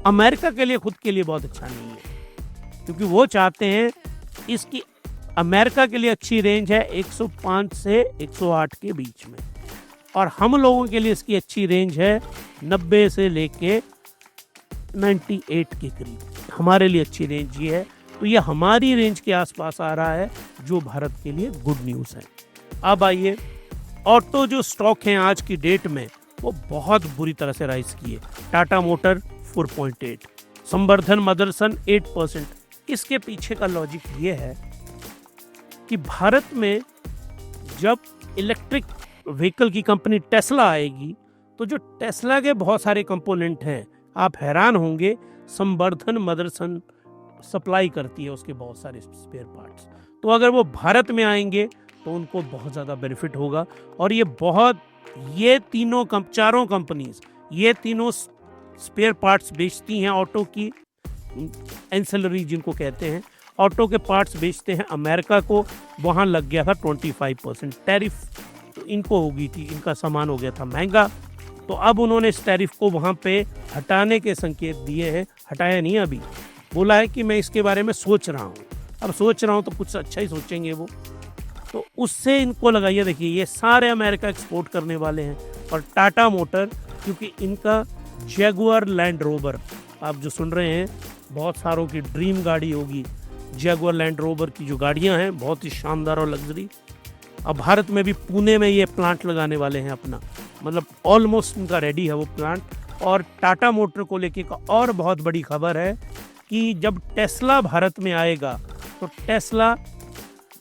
अमेरिका के लिए खुद के लिए बहुत अच्छा नहीं है। क्योंकि वो चाहते हैं, इसकी अमेरिका के लिए अच्छी रेंज है 105 से 108 के बीच में, और हम लोगों के लिए इसकी अच्छी रेंज है 90 से लेके 98 के करीब। हमारे लिए अच्छी रेंज ये है। तो ये हमारी रेंज के आसपास आ रहा है, जो भारत के लिए गुड न्यूज़ है। अब आइए, ऑटो जो स्टॉक हैं आज की डेट में वो बहुत बुरी तरह से राइज किए। टाटा मोटर 4.8, संवर्धन मदरसन 8%। इसके पीछे का लॉजिक ये है कि भारत में जब इलेक्ट्रिक व्हीकल की कंपनी टेस्ला आएगी तो जो टेस्ला के बहुत सारे कंपोनेंट हैं, आप हैरान होंगे, संवर्धन मदरसन सप्लाई करती है उसके बहुत सारे स्पेयर पार्ट्स। तो अगर वो भारत में आएंगे तो उनको बहुत ज़्यादा बेनिफिट होगा। और ये चारों कंपनीज ये तीनों स्पेयर पार्ट्स बेचती हैं ऑटो की, एंसेलरी जिनको कहते हैं, ऑटो के पार्ट्स बेचते हैं अमेरिका को। वहाँ लग गया था 25% टैरिफ, तो इनको होगी थी, इनका सामान हो गया था महंगा। तो अब उन्होंने इस टैरिफ को वहाँ पे हटाने के संकेत दिए हैं। हटाया नहीं अभी, बोला है कि मैं इसके बारे में सोच रहा हूँ। अब सोच रहा हूँ तो कुछ अच्छा ही सोचेंगे वो, तो उससे इनको लगाइए। देखिए ये सारे अमेरिका एक्सपोर्ट करने वाले हैं। और टाटा मोटर, क्योंकि इनका जैगुआर लैंड रोवर, आप जो सुन रहे हैं, बहुत सारों की ड्रीम गाड़ी होगी जैगुआर लैंड रोवर की जो गाड़ियां हैं, बहुत ही शानदार और लग्जरी। अब भारत में भी पुणे में ये प्लांट लगाने वाले हैं अपना, मतलब ऑलमोस्ट इनका रेडी है वो प्लांट। और टाटा मोटर को लेके का और बहुत बड़ी खबर है कि जब टेस्ला भारत में आएगा तो टेस्ला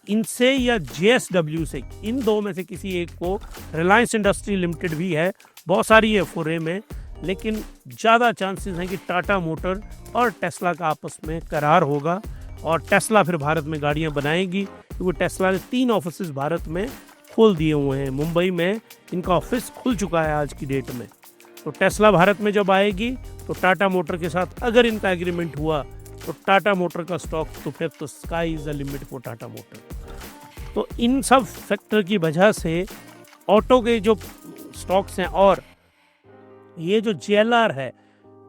इनसे या JSW से, इन दो में से किसी एक को, रिलायंस इंडस्ट्री लिमिटेड भी है, बहुत सारी है फोरे में, लेकिन ज़्यादा चांसेस हैं कि टाटा मोटर और टेस्ला का आपस में करार होगा और टेस्ला फिर भारत में गाड़ियां बनाएगी। क्योंकि टेस्ला ने 3 ऑफिस भारत में खोल दिए हुए हैं। मुंबई में इनका ऑफिस खुल चुका है आज की डेट में। तो टेस्ला भारत में जब आएगी तो टाटा मोटर के साथ अगर इनका एग्रीमेंट हुआ तो टाटा मोटर का स्टॉक तो फिर तो sky is the limit for Tata motor. तो इन सब फैक्टर की वजह से ऑटो के जो स्टॉक्स हैं, और ये जो JLR है,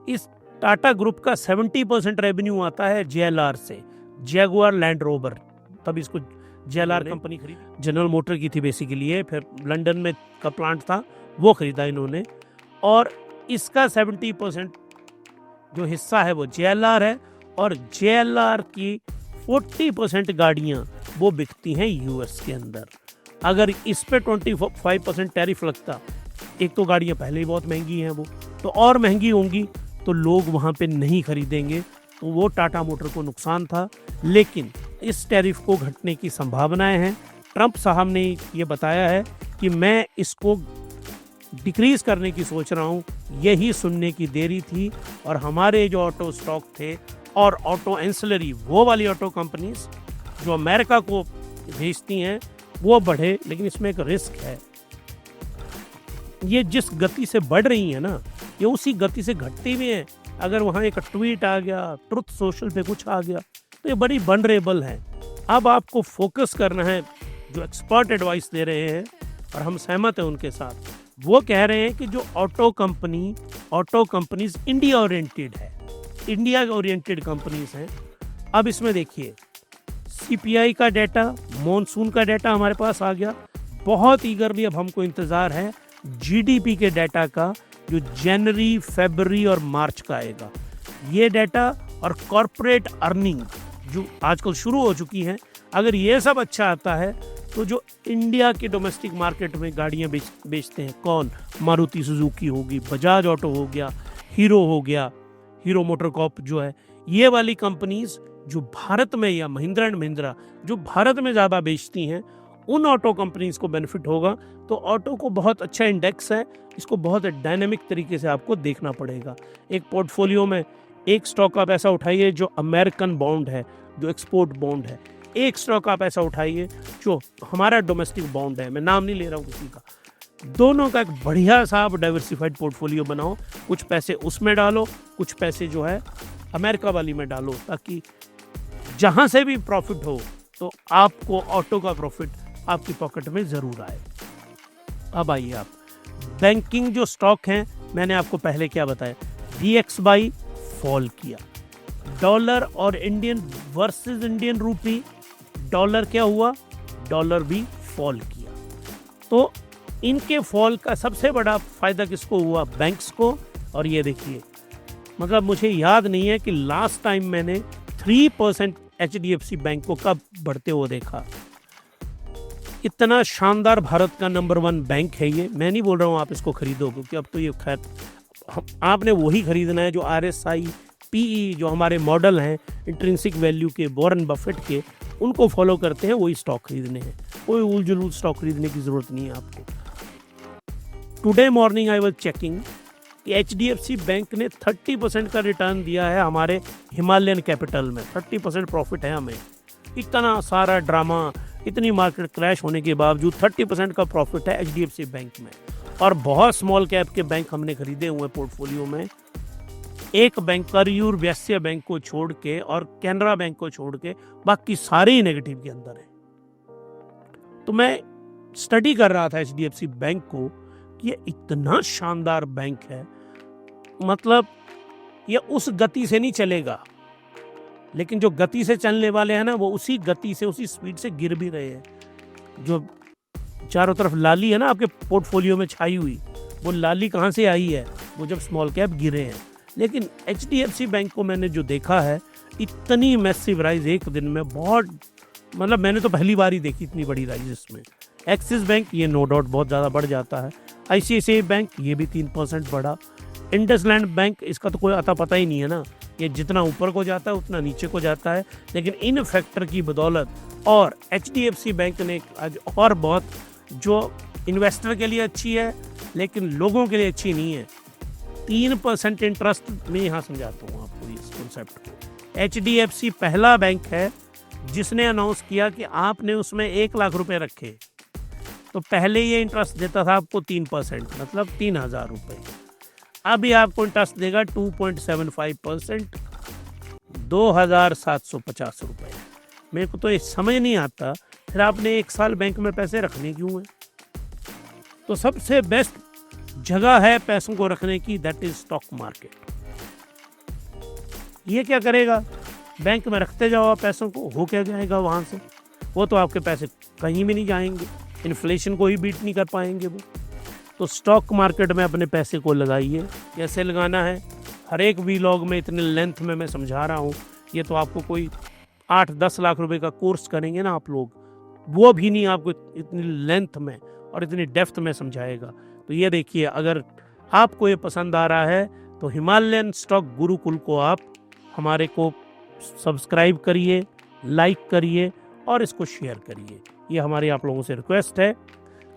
इस टाटा ग्रुप का 70% रेवेन्यू आता है JLR से, जैगुआर लैंड रोवर। तब इसको JLR कंपनी खरीदी, जनरल मोटर की थी बेसिकली ये, फिर लंदन में का प्लांट था वो खरीदा इन्होंने, और इसका 70% जो हिस्सा है वो JLR है, और JLR की 40% गाड़ियां वो बिकती हैं US के अंदर। अगर इस पे 25% टैरिफ लगता, एक तो गाड़ियां पहले ही बहुत महंगी हैं वो, तो और महंगी होंगी तो लोग वहाँ पे नहीं खरीदेंगे, तो वो टाटा मोटर को नुकसान था। लेकिन इस टैरिफ को घटने की संभावनाएं हैं। ट्रंप साहब ने ये बताया है कि मैं इसको डिक्रीज करने की सोच रहा हूँ, यही सुनने की देरी थी। और हमारे जो ऑटो स्टॉक थे और ऑटो एंसिलरी, वो वाली ऑटो कंपनीज जो अमेरिका को भेजती हैं, वो बढ़े। लेकिन इसमें एक रिस्क है, ये जिस गति से बढ़ रही है ना, ये उसी गति से घटती भी है। अगर वहाँ एक ट्वीट आ गया, ट्रुथ सोशल पे कुछ आ गया, तो ये बड़ी वल्नरेबल है। अब आपको फोकस करना है, जो एक्सपर्ट एडवाइस दे रहे हैं और हम सहमत हैं उनके साथ, वो कह रहे हैं कि जो ऑटो कंपनीज इंडिया ओरिएंटेड है, इंडिया ओरिएंटेड कंपनीज हैं। अब इसमें देखिए, CPI का डाटा, मॉनसून का डाटा हमारे पास आ गया, बहुत ईगरली अब हमको इंतज़ार है GDP के डाटा का, जो जनवरी, फरवरी और मार्च का आएगा। ये डाटा और कॉरपोरेट अर्निंग जो आजकल शुरू हो चुकी हैं, अगर ये सब अच्छा आता है तो जो इंडिया के डोमेस्टिक मार्केट में गाड़ियाँ बेचते हैं कौन, मारुति सुजुकी होगी, बजाज ऑटो हो गया, हीरो हो गया, हीरो मोटरकॉर्प जो है, ये वाली कंपनीज जो भारत में, या महिंद्रा एंड महिंद्रा जो भारत में ज़्यादा बेचती हैं, उन ऑटो कंपनीज को बेनिफिट होगा। तो ऑटो को बहुत अच्छा इंडेक्स है, इसको बहुत डायनेमिक तरीके से आपको देखना पड़ेगा। एक पोर्टफोलियो में एक स्टॉक आप ऐसा उठाइए जो अमेरिकन बॉन्ड है, जो एक्सपोर्ट बॉन्ड है, एक स्टॉक आप ऐसा उठाइए जो हमारा डोमेस्टिक बॉन्ड है, मैं नाम नहीं ले रहा हूँ किसी का। दोनों का एक बढ़िया सा आप डाइवर्सिफाइड पोर्टफोलियो बनाओ, कुछ पैसे उसमें डालो, कुछ पैसे जो है अमेरिका वाली में डालो, ताकि जहाँ से भी प्रॉफिट हो तो आपको ऑटो का प्रॉफिट आपकी पॉकेट में ज़रूर आए। अब आइए आप बैंकिंग जो स्टॉक हैं, मैंने आपको पहले क्या बताया, DXY फॉल किया, डॉलर और Indian versus Indian rupee, dollar क्या हुआ, डॉलर भी फॉल किया। तो इनके फॉल का सबसे बड़ा फायदा किसको हुआ, बैंक्स को। और ये देखिए, मतलब मुझे याद नहीं है कि लास्ट टाइम मैंने 3% HDFC बैंक को कब बढ़ते हुए देखा। इतना शानदार भारत का नंबर 1 बैंक है ये। मैं नहीं बोल रहा हूँ आप इसको खरीदो, क्योंकि अब तो ये खैर आपने वही खरीदना है जो RSI PE जो हमारे मॉडल हैं इंट्रिंसिक वैल्यू के, वॉरेन बफेट के, उनको फॉलो करते हैं, वही स्टॉक खरीदने हैं। कोई उल जुलूल स्टॉक खरीदने की ज़रूरत नहीं है आपको। Today morning I was checking कि HDFC बैंक ने 30% का रिटर्न दिया है हमारे हिमालयन कैपिटल में। 30% प्रॉफिट है हमें। इतना सारा ड्रामा, इतनी मार्केट क्रैश होने के बावजूद 30% का प्रॉफिट है HDFC बैंक में। और बहुत स्मॉल कैप के बैंक हमने खरीदे हुए पोर्टफोलियो में। एक बैंक करयूर वैश्य बैंक को छोड़ के और कैनरा बैंक को छोड़ के बाकी सारे ही नेगेटिव के अंदर है। तो मैं स्टडी कर रहा था HDFC बैंक को, ये इतना शानदार बैंक है, मतलब ये उस गति से नहीं चलेगा, लेकिन जो गति से चलने वाले हैं ना, वो उसी गति से, उसी स्पीड से गिर भी रहे हैं। जो चारों तरफ लाली है ना आपके पोर्टफोलियो में छाई हुई, वो लाली कहाँ से आई है, वो जब स्मॉल कैप गिरे हैं। लेकिन HDFC बैंक को मैंने जो देखा है, इतनी मैसिव राइज एक दिन में, बहुत, मतलब मैंने तो पहली बार ही देखी इतनी बड़ी राइज इसमें। एक्सिस बैंक ये नो डाउट बहुत ज़्यादा बढ़ जाता है। ICICI बैंक ये भी 3% बढ़ा। इंडसलैंड बैंक, इसका तो कोई आता पता ही नहीं है ना, ये जितना ऊपर को जाता है उतना नीचे को जाता है। लेकिन इन फैक्टर की बदौलत और HDFC बैंक ने आज और बहुत, जो इन्वेस्टर के लिए अच्छी है लेकिन लोगों के लिए अच्छी नहीं है, 3% इंटरेस्ट, मैं यहाँ समझाता हूँ आपको इस कॉन्सेप्ट को। HDFC पहला बैंक है जिसने अनाउंस किया कि आपने उसमें 1 लाख रुपए रखे तो पहले ये इंटरेस्ट देता था आपको 3%, मतलब 3,000 रुपये। अभी आपको इंटरेस्ट देगा 2.75%, 2,750 रुपये। मेरे को तो ये समझ नहीं आता, फिर आपने 1 साल बैंक में पैसे रखने क्यों हैं? तो सबसे बेस्ट जगह है पैसों को रखने की, दैट इज स्टॉक मार्केट। ये क्या करेगा? बैंक में रखते जाओ पैसों को, हो क्या जाएगा वहां से? वो तो आपके पैसे कहीं भी नहीं जाएंगे, इन्फ्लेशन को ही बीट नहीं कर पाएंगे वो। तो स्टॉक मार्केट में अपने पैसे को लगाइए। कैसे लगाना है, हर एक वीलॉग में इतने लेंथ में मैं समझा रहा हूँ। ये तो आपको कोई 8-10 लाख रुपए का कोर्स करेंगे ना आप लोग, वो भी नहीं आपको इतनी लेंथ में और इतनी डेप्थ में समझाएगा। तो ये देखिए, अगर आपको ये पसंद आ रहा है तो हिमालयन स्टॉक गुरुकुल को आप हमारे को सब्सक्राइब करिए, लाइक करिए और इसको शेयर करिए। ये हमारी आप लोगों से रिक्वेस्ट है।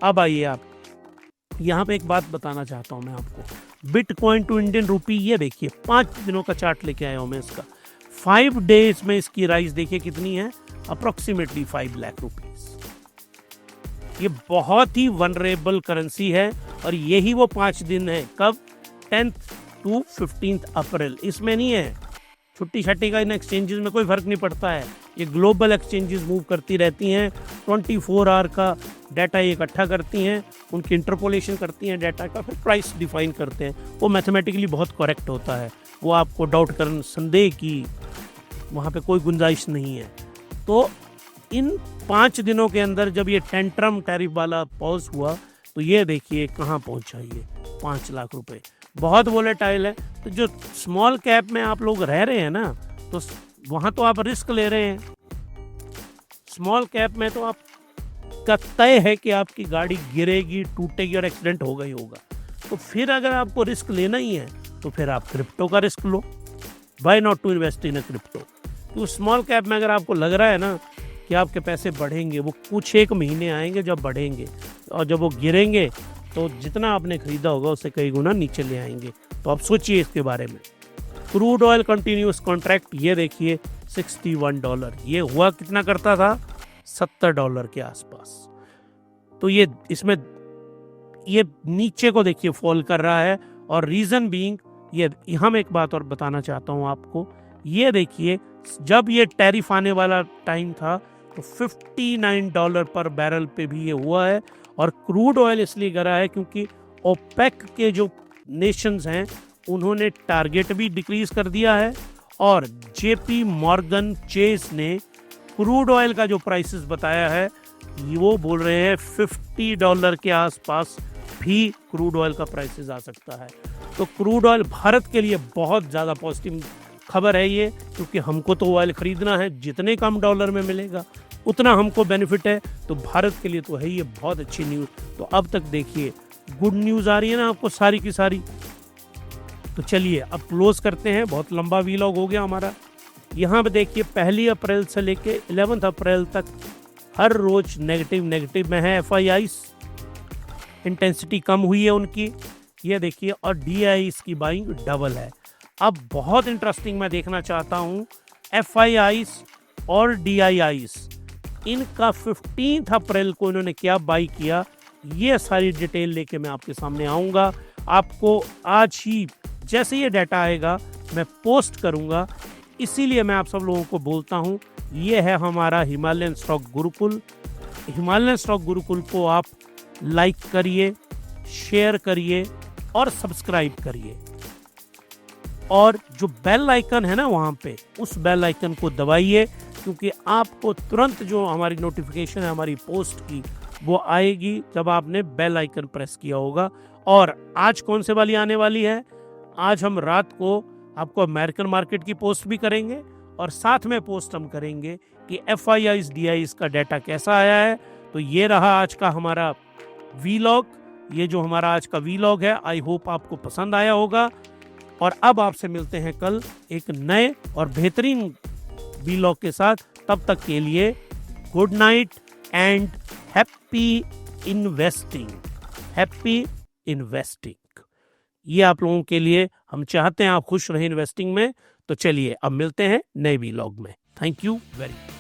अब आइए, आप यहाँ पे एक बात बताना चाहता हूँ मैं आपको। बिटकॉइन टू इंडियन रूपी, ये देखिए 5 दिनों का चार्ट लेके आया हूँ मैं इसका। 5 डेज में इसकी राइज देखिए कितनी है, अप्रोक्सीमेटली 5 लाख रुपीस। ये बहुत ही वनरेबल करेंसी है और यही वो 5 दिन है, कब? 10th to 15th अप्रैल। इसमें नहीं है छुट्टी छट्टी का, इन एक्सचेंजेस में कोई फर्क नहीं पड़ता है। ये ग्लोबल एक्सचेंजेस मूव करती रहती हैं, 24 आवर का डाटा ये इकट्ठा करती हैं, उनकी इंटरपोलेशन करती हैं डाटा का, फिर प्राइस डिफाइन करते हैं। वो मैथमेटिकली बहुत करेक्ट होता है, वो आपको डाउट करने, संदेह की वहाँ पे कोई गुंजाइश नहीं है। तो इन 5 दिनों के अंदर जब ये टेंट्रम टैरिफ वाला पॉज हुआ तो ये देखिए कहाँ पहुँचा, ये 5 लाख रुपए। बहुत वोलेटाइल है। तो जो स्मॉल कैप में आप लोग रह रहे हैं ना, तो वहाँ तो आप रिस्क ले रहे हैं। स्मॉल कैप में तो आप का तय है कि आपकी गाड़ी गिरेगी, टूटेगी और एक्सीडेंट होगा ही होगा। तो फिर अगर आपको रिस्क लेना ही है तो फिर आप क्रिप्टो का रिस्क लो। Why not to invest in a crypto? तो स्मॉल कैप में अगर आपको लग रहा है ना कि आपके पैसे बढ़ेंगे, वो कुछ एक महीने आएंगे जब बढ़ेंगे, और जब वो गिरेंगे तो जितना आपने खरीदा होगा उससे कई गुना नीचे ले आएंगे। तो आप सोचिए इसके बारे में। क्रूड ऑयल कंटिन्यूस कॉन्ट्रैक्ट, ये देखिए $61। ये हुआ कितना करता था? $70 के आसपास। तो ये इसमें ये नीचे को देखिए फॉल कर रहा है, और रीजन बीइंग, ये हम एक बात और बताना चाहता हूं आपको। ये देखिए, जब ये टैरिफ आने वाला टाइम था तो $59 पर बैरल पे भी ये हुआ है। और क्रूड ऑयल इसलिए गिरा है क्योंकि ओपेक के जो नेशंस हैं उन्होंने टारगेट भी डिक्रीज कर दिया है, और जेपी मॉर्गन चेस ने क्रूड ऑयल का जो प्राइसेस बताया है वो बोल रहे हैं $50 के आसपास भी क्रूड ऑयल का प्राइसेस आ सकता है। तो क्रूड ऑयल भारत के लिए बहुत ज़्यादा पॉजिटिव खबर है ये, क्योंकि हमको तो ऑयल खरीदना है, जितने कम डॉलर में मिलेगा उतना हमको बेनिफिट है। तो भारत के लिए तो है ये बहुत अच्छी न्यूज़। तो अब तक देखिए गुड न्यूज़ आ रही है ना आपको सारी की सारी। तो चलिए अब क्लोज करते हैं, बहुत लंबा वीलॉग हो गया हमारा। यहाँ पे देखिए 1 अप्रैल से लेके 11 अप्रैल तक हर रोज नेगेटिव में है। FIIs इंटेंसिटी कम हुई है उनकी, ये देखिए, और DIIs की बाइंग डबल है। अब बहुत इंटरेस्टिंग मैं देखना चाहता हूँ FIIs और DIIs, इनका 15 अप्रैल को इन्होंने क्या बाई किया, ये सारी डिटेल लेके मैं आपके सामने आऊँगा। आपको आज ही जैसे ये डाटा आएगा मैं पोस्ट करूँगा, इसीलिए मैं आप सब लोगों को बोलता हूँ ये है हमारा Himalayan stock Gurukul. Himalayan stock Gurukul को आप लाइक करिए, शेयर करिए और सब्सक्राइब करिए, और जो बेल आइकन है ना वहाँ पे, उस बेल आइकन को दबाइए, क्योंकि आपको तुरंत जो हमारी नोटिफिकेशन है हमारी पोस्ट की वो आएगी जब आपने बेल आइकन प्रेस किया होगा। और आज कौन से वाली आने वाली है? आज हम रात को आपको अमेरिकन मार्केट की पोस्ट भी करेंगे, और साथ में पोस्ट हम करेंगे कि FIIs DIIs का डाटा कैसा आया है। तो ये रहा आज का हमारा वीलॉग, ये जो हमारा आज का वीलॉग है, आई होप आपको पसंद आया होगा। और अब आपसे मिलते हैं कल एक नए और बेहतरीन वीलॉग के साथ। तब तक के लिए good night and happy investing. Happy investing, ये आप लोगों के लिए हम चाहते हैं आप खुश रहें इन्वेस्टिंग में। तो चलिए अब मिलते हैं नए वीलॉग में। Thank you very much.